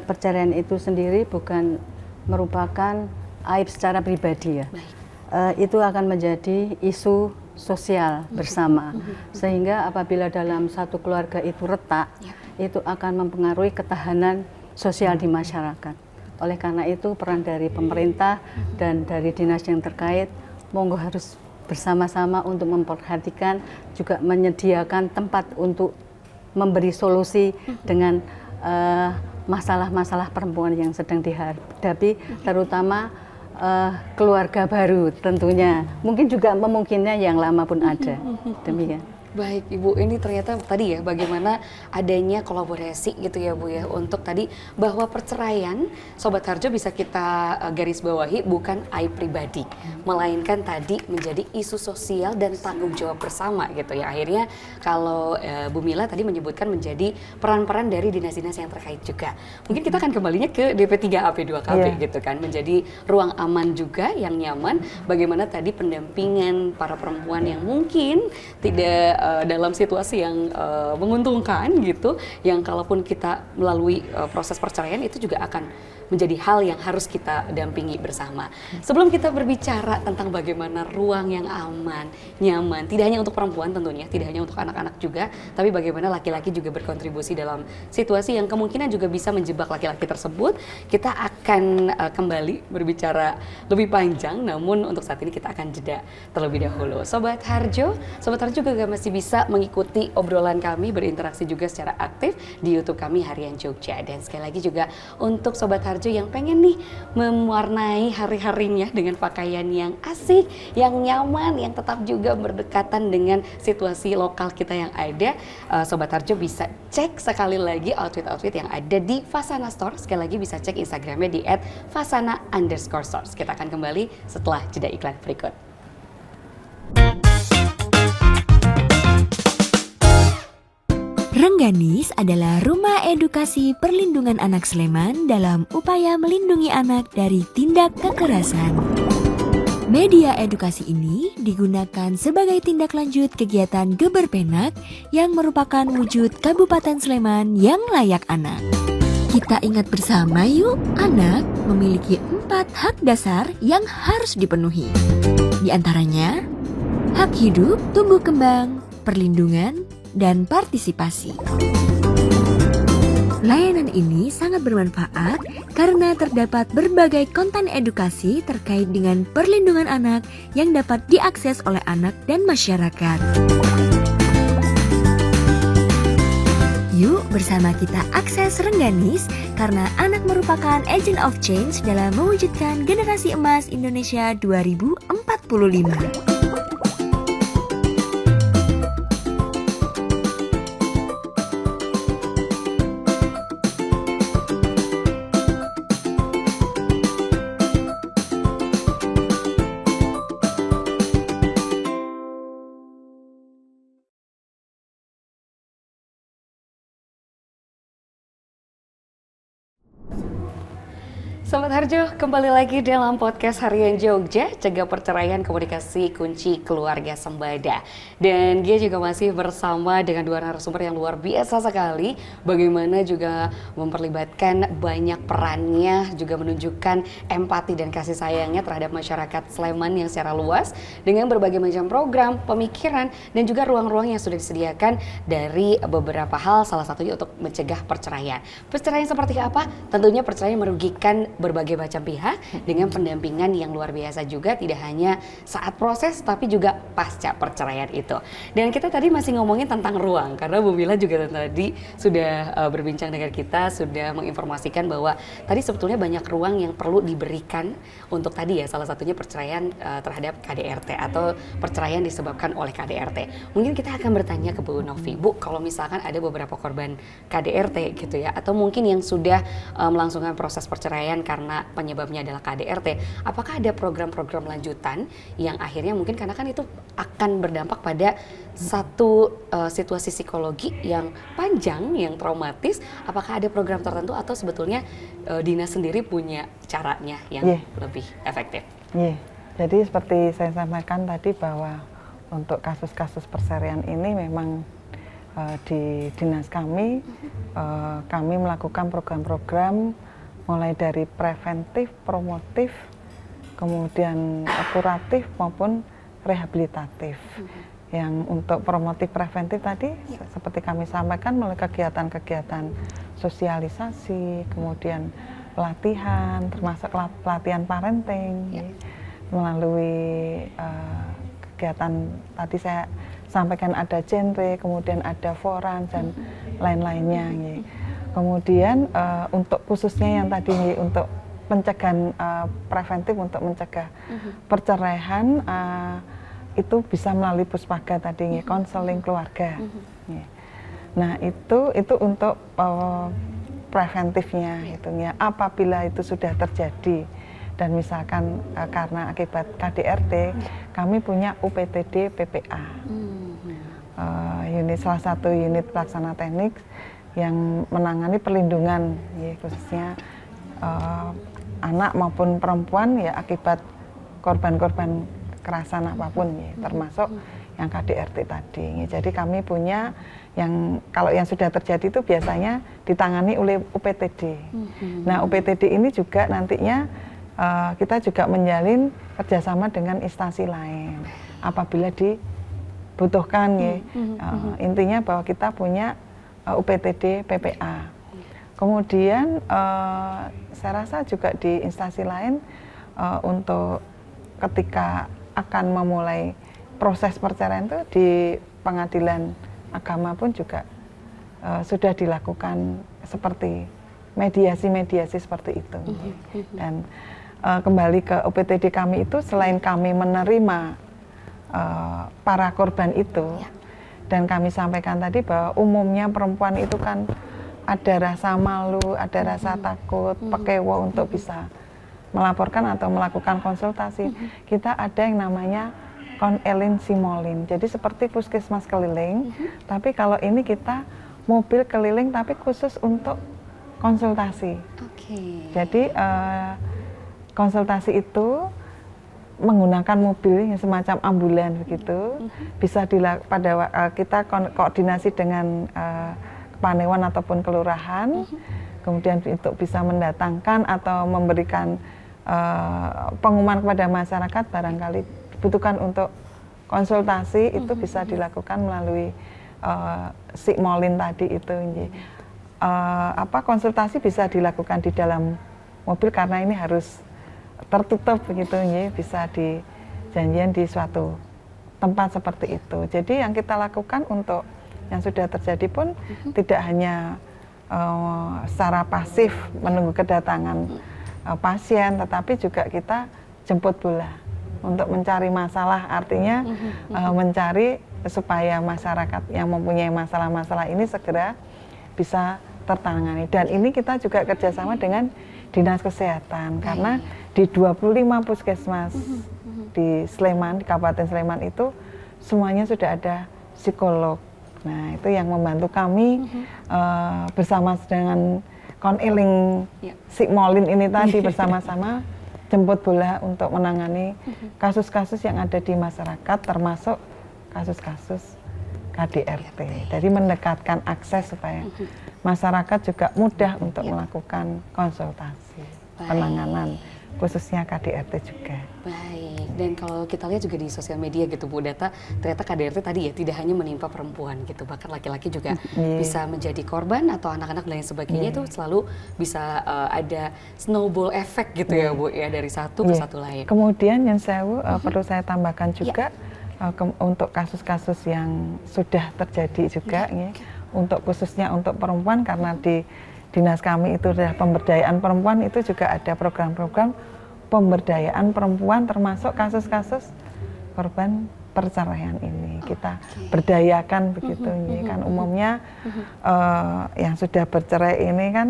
B: perceraian itu sendiri bukan merupakan aib secara pribadi ya. itu akan menjadi isu sosial bersama, sehingga apabila dalam satu keluarga itu retak, itu akan mempengaruhi ketahanan sosial di masyarakat. Oleh karena itu peran dari pemerintah dan dari dinas yang terkait monggo harus bersama-sama untuk memperhatikan, juga menyediakan tempat untuk memberi solusi dengan masalah-masalah perempuan yang sedang dihadapi, terutama keluarga baru tentunya. Mungkin juga memungkinnya yang lama pun ada. Demikian.
A: Baik Ibu, ini ternyata tadi ya bagaimana adanya kolaborasi gitu ya Bu ya, untuk tadi bahwa perceraian Sobat Harjo bisa kita garis bawahi bukan aib pribadi, melainkan tadi menjadi isu sosial dan tanggung jawab bersama gitu ya. Akhirnya kalau Bu Mila tadi menyebutkan menjadi peran-peran dari dinas-dinas yang terkait juga. Mungkin kita akan kembalinya ke DP3AP2KB gitu kan, menjadi ruang aman juga yang nyaman, bagaimana tadi pendampingan para perempuan yang mungkin tidak dalam situasi yang menguntungkan gitu, yang kalaupun kita melalui proses perceraian itu juga akan menjadi hal yang harus kita dampingi bersama. Sebelum kita berbicara tentang bagaimana ruang yang aman, nyaman, tidak hanya untuk perempuan tentunya, tidak hanya untuk anak-anak juga, tapi bagaimana laki-laki juga berkontribusi dalam situasi yang kemungkinan juga bisa menjebak laki-laki tersebut, kita akan kembali berbicara lebih panjang, namun untuk saat ini kita akan jeda terlebih dahulu. Sobat Harjo juga masih bisa mengikuti obrolan kami, berinteraksi juga secara aktif di YouTube kami Harian Jogja. Dan sekali lagi juga untuk Sobat Harjo yang pengen nih mewarnai hari-harinya dengan pakaian yang asik, yang nyaman, yang tetap juga berdekatan dengan situasi lokal kita yang ada, Sobat Harjo bisa cek sekali lagi outfit-outfit yang ada di Fasana Store. Sekali lagi bisa cek Instagramnya di @fasana_stores. Kita akan kembali setelah jeda iklan berikut.
D: Rengganis adalah rumah edukasi perlindungan anak Sleman dalam upaya melindungi anak dari tindak kekerasan. Media edukasi ini digunakan sebagai tindak lanjut kegiatan Geber Penak yang merupakan wujud Kabupaten Sleman yang layak anak. Kita ingat bersama yuk, anak memiliki 4 hak dasar yang harus dipenuhi. Di antaranya, hak hidup, tumbuh kembang, perlindungan, dan partisipasi. Layanan ini sangat bermanfaat karena terdapat berbagai konten edukasi terkait dengan perlindungan anak yang dapat diakses oleh anak dan masyarakat. Yuk bersama kita akses Rengganis karena anak merupakan agent of change dalam mewujudkan generasi emas Indonesia 2045.
A: Sobat Harjo, kembali lagi dalam podcast Harian Jogja, Cegah Perceraian Komunikasi Kunci Keluarga Sembada. Dan dia juga masih bersama dengan dua narasumber yang luar biasa sekali. Bagaimana juga memperlibatkan banyak perannya, juga menunjukkan empati dan kasih sayangnya terhadap masyarakat Sleman yang secara luas dengan berbagai macam program, pemikiran, dan juga ruang-ruang yang sudah disediakan dari beberapa hal, salah satunya untuk mencegah perceraian. Perceraian seperti apa? Tentunya perceraian merugikan berbagai macam pihak dengan pendampingan yang luar biasa juga, tidak hanya saat proses tapi juga pasca perceraian itu. Dan kita tadi masih ngomongin tentang ruang karena Bu Mila juga tadi sudah berbincang dengan kita, sudah menginformasikan bahwa tadi sebetulnya banyak ruang yang perlu diberikan untuk tadi ya, salah satunya perceraian terhadap KDRT atau perceraian disebabkan oleh KDRT. Mungkin kita akan bertanya ke Bu Novi, Bu, kalau misalkan ada beberapa korban KDRT gitu ya, atau mungkin yang sudah melangsungkan proses perceraian karena penyebabnya adalah KDRT, apakah ada program-program lanjutan yang akhirnya mungkin karena kan itu akan berdampak pada satu situasi psikologi yang panjang, yang traumatis, apakah ada program tertentu atau sebetulnya dinas sendiri punya caranya yang lebih efektif?
C: Jadi seperti saya sampaikan tadi bahwa untuk kasus-kasus perceraian ini memang di dinas kami, kami melakukan program-program mulai dari preventif, promotif, kemudian kuratif maupun rehabilitatif. Yang untuk promotif preventif tadi seperti kami sampaikan melalui kegiatan-kegiatan sosialisasi, kemudian pelatihan, termasuk pelatihan parenting, melalui kegiatan tadi saya sampaikan ada genre, kemudian ada forum dan lain-lainnya. Kemudian untuk khususnya yang tadi untuk pencegahan preventif untuk mencegah perceraian itu bisa melalui puspaga tadi, konseling keluarga. Nah itu untuk preventifnya, hitungnya apabila itu sudah terjadi dan misalkan karena akibat KDRT, kami punya UPTD PPA, salah satu unit pelaksana teknik yang menangani perlindungan khususnya anak maupun perempuan ya akibat korban-korban kekerasan apapun termasuk yang KDRT tadi. Jadi kami punya yang kalau yang sudah terjadi itu biasanya ditangani oleh UPTD. Nah UPTD ini juga nantinya kita juga menjalin kerjasama dengan instansi lain apabila dibutuhkan intinya bahwa kita punya UPTD PPA. Kemudian saya rasa juga di instansi lain untuk ketika akan memulai proses perceraian itu di pengadilan agama pun juga sudah dilakukan seperti mediasi-mediasi seperti itu. Dan kembali ke UPTD kami itu selain kami menerima para korban itu dan kami sampaikan tadi bahwa umumnya perempuan itu kan ada rasa malu, ada rasa takut, pekewo untuk bisa melaporkan atau melakukan konsultasi. Kita ada yang namanya Konelin Simolin. Jadi seperti puskesmas keliling, tapi kalau ini kita mobil keliling tapi khusus untuk konsultasi. Jadi konsultasi itu menggunakan mobil yang semacam ambulan begitu, bisa kita koordinasi dengan Panewan ataupun kelurahan, kemudian untuk bisa mendatangkan atau memberikan pengumuman kepada masyarakat barangkali dibutuhkan untuk konsultasi itu bisa dilakukan melalui Sigmolin tadi itu. Konsultasi bisa dilakukan di dalam mobil karena ini harus tertutup begitu, bisa dijanjian di suatu tempat seperti itu. Jadi yang kita lakukan untuk yang sudah terjadi pun tidak hanya secara pasif menunggu kedatangan pasien, tetapi juga kita jemput bola untuk mencari masalah, artinya mencari supaya masyarakat yang mempunyai masalah-masalah ini segera bisa tertangani. Dan ini kita juga kerjasama dengan Dinas Kesehatan, karena di 25 puskesmas di Sleman, di Kabupaten Sleman itu semuanya sudah ada psikolog. Nah itu yang membantu kami bersama dengan Koneling Sigmolin ini tadi bersama-sama jemput bola untuk menangani kasus-kasus yang ada di masyarakat termasuk kasus-kasus KDRT. Jadi mendekatkan akses supaya masyarakat juga mudah untuk melakukan konsultasi, penanganan khususnya KDRT juga.
A: Baik, dan kalau kita lihat juga di sosial media gitu Bu, data ternyata KDRT tadi ya tidak hanya menimpa perempuan gitu, bahkan laki-laki juga bisa menjadi korban atau anak-anak dan lain sebagainya itu selalu bisa ada snowball effect gitu ya Bu ya, dari satu ke satu lain.
C: Kemudian yang perlu saya tambahkan juga untuk kasus-kasus yang sudah terjadi juga untuk khususnya untuk perempuan, karena di dinas kami itu adalah pemberdayaan perempuan, itu juga ada program-program pemberdayaan perempuan termasuk kasus-kasus korban perceraian ini. Kita berdayakan begitu kan umumnya yang sudah bercerai ini kan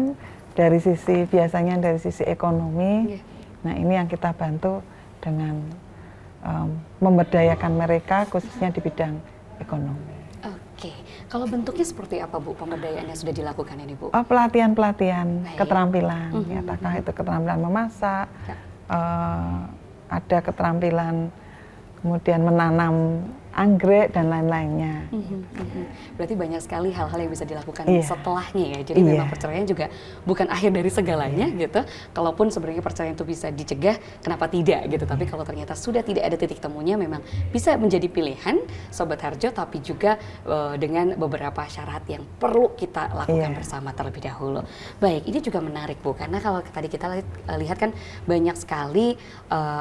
C: dari sisi biasanya dari sisi ekonomi. Nah, ini yang kita bantu dengan memberdayakan mereka khususnya di bidang ekonomi.
A: Oke, kalau bentuknya seperti apa Bu pemberdayaan yang sudah dilakukan ini Bu?
C: Pelatihan-pelatihan keterampilan, apakah itu keterampilan memasak, ada keterampilan kemudian menanam anggrek dan lain-lainnya.
A: Berarti banyak sekali hal-hal yang bisa dilakukan
C: Iya.
A: setelahnya ya. Jadi
C: Iya.
A: memang perceraian juga bukan akhir dari segalanya gitu. Kalaupun sebenarnya perceraian itu bisa dicegah, kenapa tidak gitu. Tapi kalau ternyata sudah tidak ada titik temunya, memang bisa menjadi pilihan Sobat Harjo, tapi juga dengan beberapa syarat yang perlu kita lakukan
C: Iya.
A: bersama terlebih dahulu. Baik, ini juga menarik Bu, karena kalau tadi kita lihat kan banyak sekali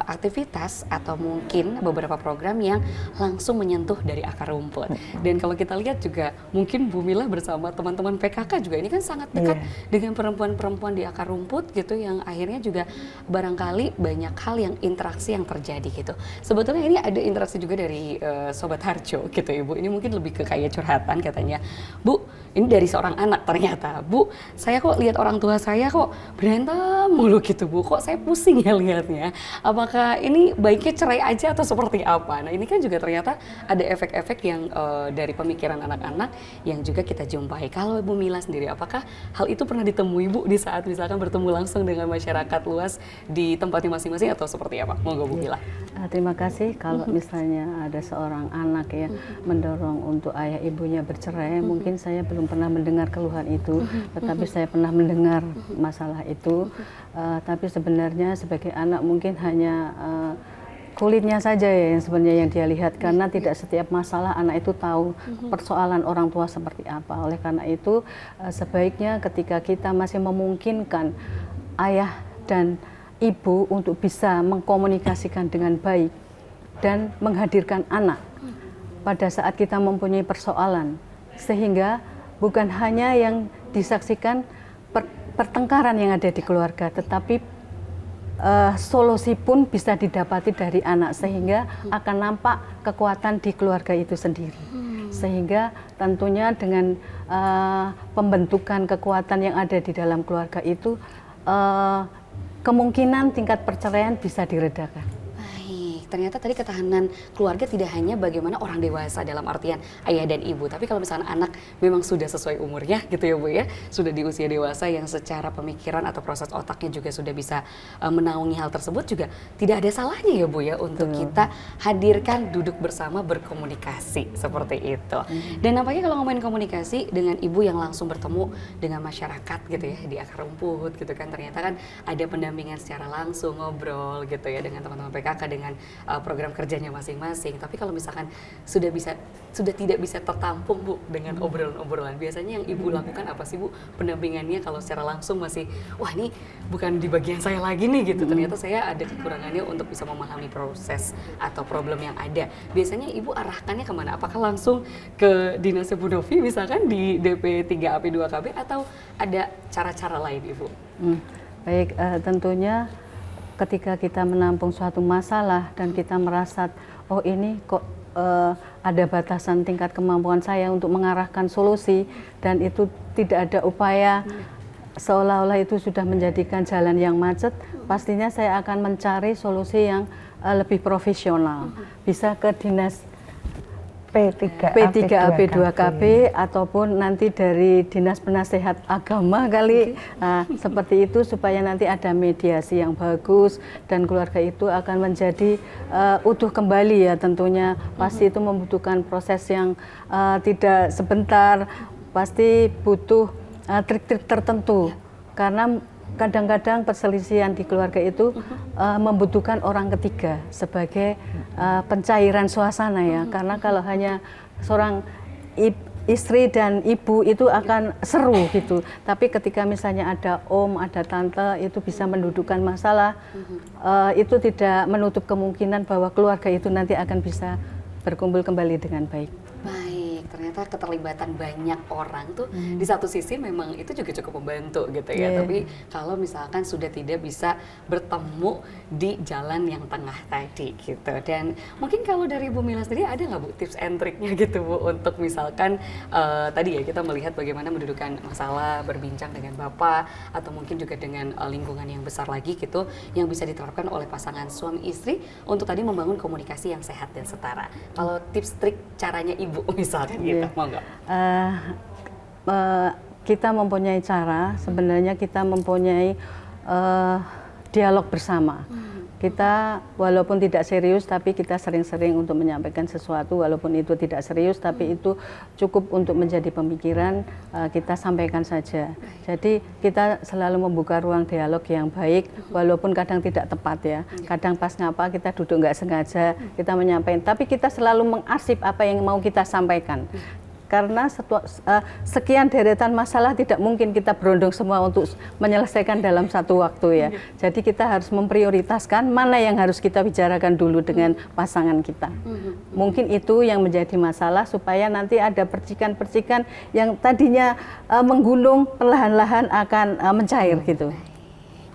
A: aktivitas atau mungkin beberapa program yang langsung menyentuh dari akar rumput. Dan kalau kita lihat juga mungkin Bu Mila bersama teman-teman PKK juga ini kan sangat dekat dengan perempuan-perempuan di akar rumput gitu, yang akhirnya juga barangkali banyak hal yang interaksi yang terjadi gitu. Sebetulnya ini ada interaksi juga dari Sobat Harjo gitu Ibu. Ini mungkin lebih ke kayak curhatan katanya. Bu, ini dari seorang anak ternyata. Bu, saya kok lihat orang tua saya kok berantem mulu gitu Bu. Kok saya pusing ya lihatnya. Apakah ini baiknya cerai aja atau seperti apa? Nah, ini kan juga ternyata ada efek-efek yang dari pemikiran anak-anak yang juga kita jumpai. Kalau Bu Mila sendiri, apakah hal itu pernah ditemui Bu di saat misalkan bertemu langsung dengan masyarakat luas di tempatnya masing-masing atau seperti apa? Monggo Bu Mila.
B: Terima kasih. Kalau misalnya ada seorang anak ya mendorong untuk ayah ibunya bercerai, mungkin saya belum pernah mendengar keluhan itu, tetapi saya pernah mendengar masalah itu. Tapi sebenarnya sebagai anak mungkin hanya kulitnya saja ya yang sebenarnya yang dia lihat, karena tidak setiap masalah anak itu tahu persoalan orang tua seperti apa. Oleh karena itu sebaiknya ketika kita masih memungkinkan ayah dan ibu untuk bisa mengkomunikasikan dengan baik dan menghadirkan anak pada saat kita mempunyai persoalan, sehingga bukan hanya yang disaksikan pertengkaran yang ada di keluarga, tetapi solusi pun bisa didapati dari anak, sehingga akan nampak kekuatan di keluarga itu sendiri. Sehingga tentunya dengan pembentukan kekuatan yang ada di dalam keluarga itu, kemungkinan tingkat perceraian bisa diredakan.
A: Ternyata tadi ketahanan keluarga tidak hanya bagaimana orang dewasa dalam artian ayah dan ibu, tapi kalau misalnya anak memang sudah sesuai umurnya gitu ya Bu ya, sudah di usia dewasa yang secara pemikiran atau proses otaknya juga sudah bisa menaungi hal tersebut, juga tidak ada salahnya ya Bu ya untuk kita hadirkan duduk bersama berkomunikasi seperti itu. Dan nampaknya kalau ngomongin komunikasi dengan ibu yang langsung bertemu dengan masyarakat gitu ya di akar rumput gitu kan, ternyata kan ada pendampingan secara langsung, ngobrol gitu ya dengan teman-teman PKK dengan program kerjanya masing-masing. Tapi kalau misalkan sudah tidak bisa tertampung Bu dengan obrolan-obrolan, biasanya yang ibu lakukan apa sih Bu pendampingannya kalau secara langsung masih, wah ini bukan di bagian saya lagi nih gitu, ternyata saya ada kekurangannya untuk bisa memahami proses atau problem yang ada. Biasanya ibu arahkannya kemana? Apakah langsung ke dinasnya Bu Novi misalkan di DP 3AP 2KB atau ada cara-cara lain Ibu?
B: Baik, tentunya ketika kita menampung suatu masalah dan kita merasa, oh ini kok ada batasan tingkat kemampuan saya untuk mengarahkan solusi, dan itu tidak ada upaya seolah-olah itu sudah menjadikan jalan yang macet, pastinya saya akan mencari solusi yang lebih profesional. Bisa ke dinas P3AP 2KB ataupun nanti dari Dinas Penasehat Agama kali, seperti itu, supaya nanti ada mediasi yang bagus dan keluarga itu akan menjadi utuh kembali ya. Tentunya pasti itu membutuhkan proses yang tidak sebentar, pasti butuh trik-trik tertentu, karena kadang-kadang perselisihan di keluarga itu membutuhkan orang ketiga sebagai pencairan suasana ya. Karena kalau hanya seorang istri dan ibu itu akan seru gitu. Tapi ketika misalnya ada om, ada tante, itu bisa mendudukkan masalah. Itu tidak menutup kemungkinan bahwa keluarga itu nanti akan bisa berkumpul kembali dengan baik.
A: Baik, ternyata keterlibatan banyak orang tuh di satu sisi memang itu juga cukup membantu gitu ya. Tapi kalau misalkan sudah tidak bisa bertemu di jalan yang tengah tadi gitu. Dan mungkin kalau dari Bu Mila sendiri ada nggak Bu tips and triknya gitu Bu untuk misalkan tadi ya kita melihat bagaimana mendudukan masalah, berbincang dengan Bapak atau mungkin juga dengan lingkungan yang besar lagi gitu, yang bisa diterapkan oleh pasangan suami istri untuk tadi membangun komunikasi yang sehat dan setara. Kalau tips trik caranya Ibu misalkan gitu, mau nggak?
B: Kita mempunyai cara, sebenarnya kita mempunyai dialog bersama. Kita walaupun tidak serius, tapi kita sering-sering untuk menyampaikan sesuatu, walaupun itu tidak serius, tapi itu cukup untuk menjadi pemikiran, kita sampaikan saja. Jadi kita selalu membuka ruang dialog yang baik, walaupun kadang tidak tepat ya. Kadang pas ngapa kita duduk nggak sengaja, kita menyampaikan, tapi kita selalu mengarsip apa yang mau kita sampaikan. Karena sekian deretan masalah tidak mungkin kita berondong semua untuk menyelesaikan dalam satu waktu ya. Jadi kita harus memprioritaskan mana yang harus kita bicarakan dulu dengan pasangan kita. Mungkin itu yang menjadi masalah supaya nanti ada percikan-percikan yang tadinya menggunung perlahan-lahan akan mencair gitu.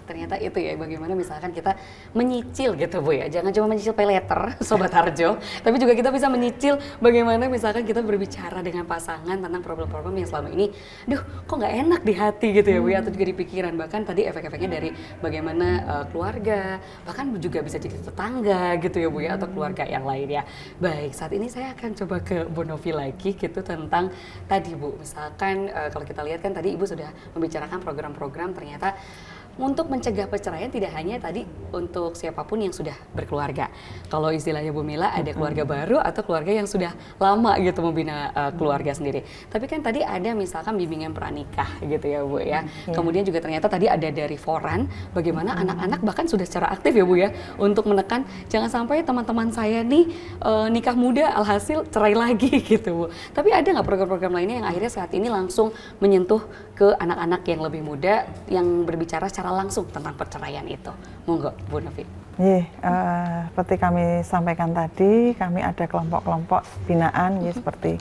A: Ternyata itu ya, bagaimana misalkan kita menyicil gitu Bu ya, jangan cuma menyicil pay letter Sobat Harjo, tapi juga kita bisa menyicil bagaimana misalkan kita berbicara dengan pasangan tentang problem-problem yang selama ini, duh kok nggak enak di hati gitu ya Bu ya, atau juga di pikiran, bahkan tadi efek-efeknya dari bagaimana keluarga, bahkan juga bisa jadi tetangga gitu ya Bu ya, atau keluarga yang lain ya. Baik, saat ini saya akan coba ke Bu Novi lagi gitu tentang tadi Bu, misalkan kalau kita lihat kan tadi Ibu sudah membicarakan program-program, ternyata untuk mencegah perceraian tidak hanya tadi untuk siapapun yang sudah berkeluarga. Kalau istilahnya Bu Mila ada keluarga baru atau keluarga yang sudah lama gitu membina keluarga sendiri. Tapi kan tadi ada misalkan bimbingan pranikah gitu ya Bu ya. Kemudian juga ternyata tadi ada dari Foran, bagaimana anak-anak bahkan sudah secara aktif ya Bu ya untuk menekan jangan sampai teman-teman saya nih nikah muda alhasil cerai lagi gitu Bu. Tapi ada nggak program-program lainnya yang akhirnya saat ini langsung menyentuh ke anak-anak yang lebih muda yang berbicara secara langsung tentang perceraian itu? Monggo Bu Novi.
C: Seperti kami sampaikan tadi, kami ada kelompok-kelompok binaan seperti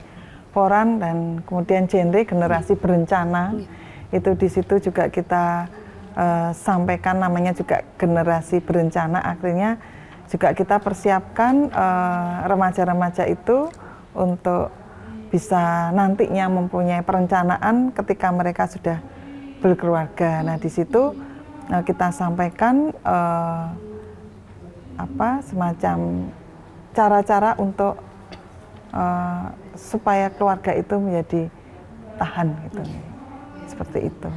C: Foran dan kemudian genre generasi berencana. Itu di situ juga kita sampaikan namanya juga generasi berencana. Akhirnya juga kita persiapkan remaja-remaja itu untuk bisa nantinya mempunyai perencanaan ketika mereka sudah berkeluarga. Nah di situ kita sampaikan semacam cara-cara untuk supaya keluarga itu menjadi tahan gitu, seperti itu.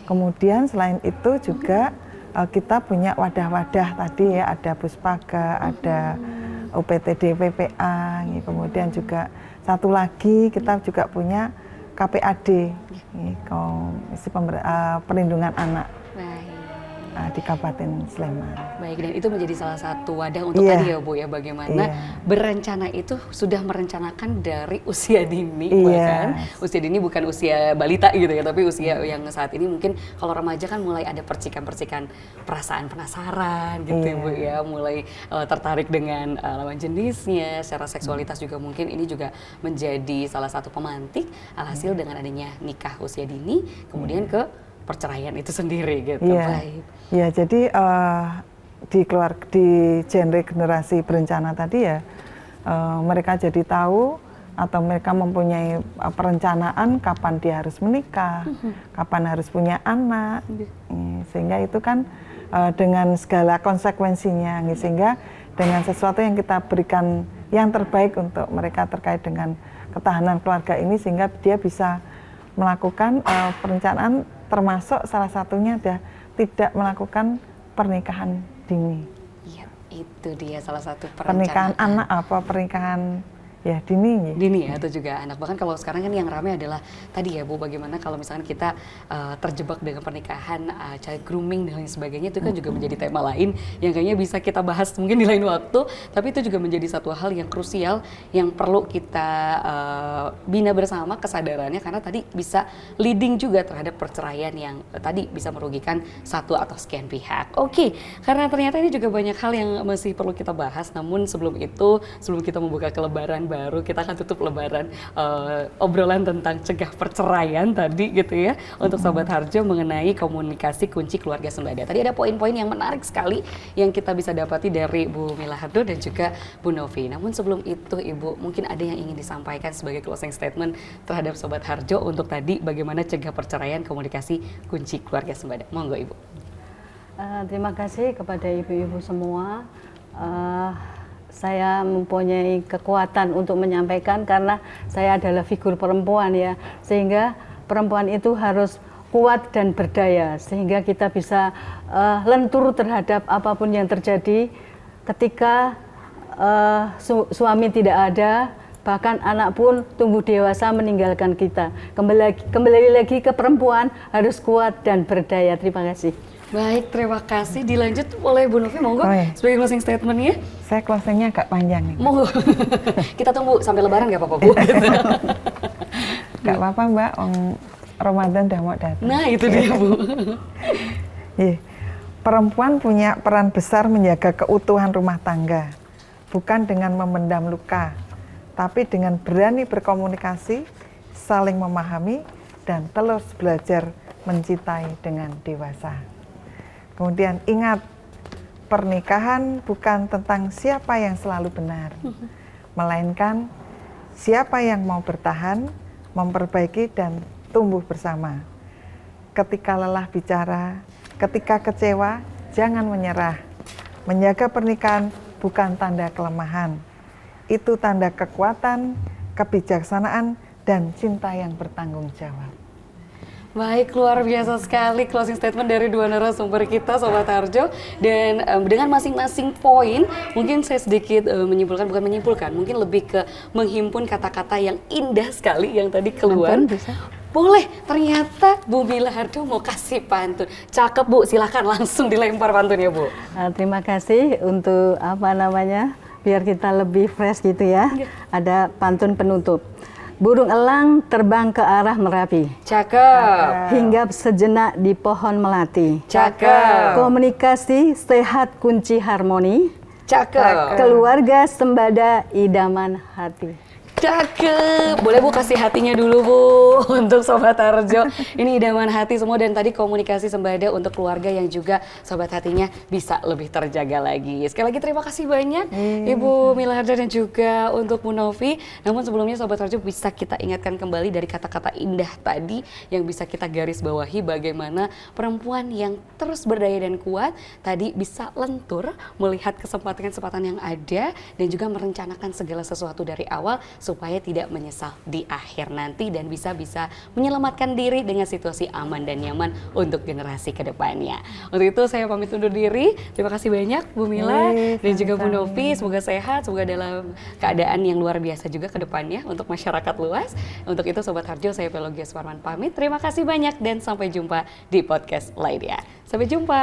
C: Kemudian selain itu juga kita punya wadah-wadah tadi ya, ada Puspaga, ada UPTD PPA, kemudian juga satu lagi kita juga punya KPAD, Komisi Perlindungan Anak di Kabupaten Sleman.
A: Baik, dan itu menjadi salah satu wadah untuk tadi ya Bu ya, bagaimana berencana itu sudah merencanakan dari usia dini, bahkan usia dini bukan usia balita gitu ya, tapi usia yang saat ini mungkin kalau remaja kan mulai ada percikan-percikan perasaan penasaran gitu ya Bu ya, mulai tertarik dengan lawan jenisnya, secara seksualitas juga mungkin ini juga menjadi salah satu pemantik alhasil dengan adanya nikah usia dini, kemudian ke perceraian itu sendiri gitu. Baik.
C: Ya, jadi di genre generasi berencana tadi ya, mereka jadi tahu atau mereka mempunyai perencanaan kapan dia harus menikah, kapan harus punya anak, sehingga itu kan dengan segala konsekuensinya, sehingga dengan sesuatu yang kita berikan yang terbaik untuk mereka terkait dengan ketahanan keluarga ini, sehingga dia bisa melakukan perencanaan, termasuk salah satunya adalah tidak melakukan pernikahan dini.
A: Iya, itu dia salah satu
C: pernikahan anak apa pernikahan ya dini
A: ya, atau juga anak. Bahkan kalau sekarang kan yang ramai adalah tadi ya Bu, bagaimana kalau misalkan kita terjebak dengan pernikahan, child grooming dan lain sebagainya, itu kan juga menjadi tema lain yang kayaknya bisa kita bahas mungkin di lain waktu, tapi itu juga menjadi satu hal yang krusial yang perlu kita bina bersama kesadarannya, karena tadi bisa leading juga terhadap perceraian yang tadi bisa merugikan satu atau sekian pihak. Oke, karena ternyata ini juga banyak hal yang masih perlu kita bahas, namun sebelum itu, sebelum kita membuka ke lebaran baru, kita akan tutup lebaran obrolan tentang cegah perceraian tadi gitu ya, untuk Sobat Harjo mengenai komunikasi kunci keluarga sembada. Tadi ada poin-poin yang menarik sekali yang kita bisa dapati dari Bu Mila Hardo dan juga Bu Novi. Namun sebelum itu Ibu, mungkin ada yang ingin disampaikan sebagai closing statement terhadap Sobat Harjo untuk tadi bagaimana cegah perceraian komunikasi kunci keluarga sembada. Monggo Ibu.
B: Terima kasih kepada ibu-ibu semua. Saya mempunyai kekuatan untuk menyampaikan karena saya adalah figur perempuan ya, sehingga perempuan itu harus kuat dan berdaya sehingga kita bisa lentur terhadap apapun yang terjadi ketika suami tidak ada, bahkan anak pun tumbuh dewasa meninggalkan kita. Kembali lagi ke perempuan harus kuat dan berdaya. Terima kasih.
A: Baik, terima kasih. Dilanjut oleh Bu Novi, monggo sebagai closing statement-nya.
C: Saya closing-nya agak panjang nih.
A: Monggo. Kita tunggu sampai Lebaran nggak apa-apa, Bu?
C: Nggak apa-apa, Mbak. Ramadan udah mau datang.
A: Nah, itu dia, Bu.
C: Perempuan punya peran besar menjaga keutuhan rumah tangga, bukan dengan memendam luka, tapi dengan berani berkomunikasi, saling memahami, dan terus belajar mencintai dengan dewasa. Kemudian ingat, pernikahan bukan tentang siapa yang selalu benar, melainkan siapa yang mau bertahan, memperbaiki, dan tumbuh bersama. Ketika lelah bicara, ketika kecewa, jangan menyerah. Menjaga pernikahan bukan tanda kelemahan, itu tanda kekuatan, kebijaksanaan, dan cinta yang bertanggung jawab.
A: Baik, luar biasa sekali closing statement dari dua narasumber kita, Sobat Harjo. Dan dengan masing-masing poin, mungkin saya sedikit bukan menyimpulkan, mungkin lebih ke menghimpun kata-kata yang indah sekali yang tadi keluar.
B: Bisa.
A: Boleh, ternyata Bu Mila Harjo mau kasih pantun. Cakep, Bu, silakan langsung dilempar pantunnya, Bu.
B: Terima kasih untuk biar kita lebih fresh gitu ya. Ada pantun penutup. Burung elang terbang ke arah Merapi.
A: Cakep.
B: Hinggap sejenak di pohon melati.
A: Cakep.
B: Komunikasi sehat kunci harmoni.
A: Cakep.
B: Keluarga sembada idaman hati.
A: Cakep. Boleh Bu kasih hatinya dulu Bu untuk Sobat Harjo. Ini idaman hati semua, dan tadi komunikasi sembada untuk keluarga yang juga Sobat hatinya bisa lebih terjaga lagi. Sekali lagi terima kasih banyak Ibu Mila Harjo dan juga untuk Bu Novi. Namun sebelumnya Sobat Harjo bisa kita ingatkan kembali dari kata-kata indah tadi yang bisa kita garis bawahi, bagaimana perempuan yang terus berdaya dan kuat tadi bisa lentur melihat kesempatan-kesempatan yang ada dan juga merencanakan segala sesuatu dari awal supaya tidak menyesal di akhir nanti dan bisa menyelamatkan diri dengan situasi aman dan nyaman untuk generasi kedepannya. Untuk itu saya pamit undur diri. Terima kasih banyak Bu Mila dan juga Bu Novi. Semoga sehat, semoga dalam keadaan yang luar biasa juga kedepannya untuk masyarakat luas. Untuk itu Sobat Harjo, saya Pelogia Suparman pamit. Terima kasih banyak dan sampai jumpa di podcast lainnya. Sampai jumpa.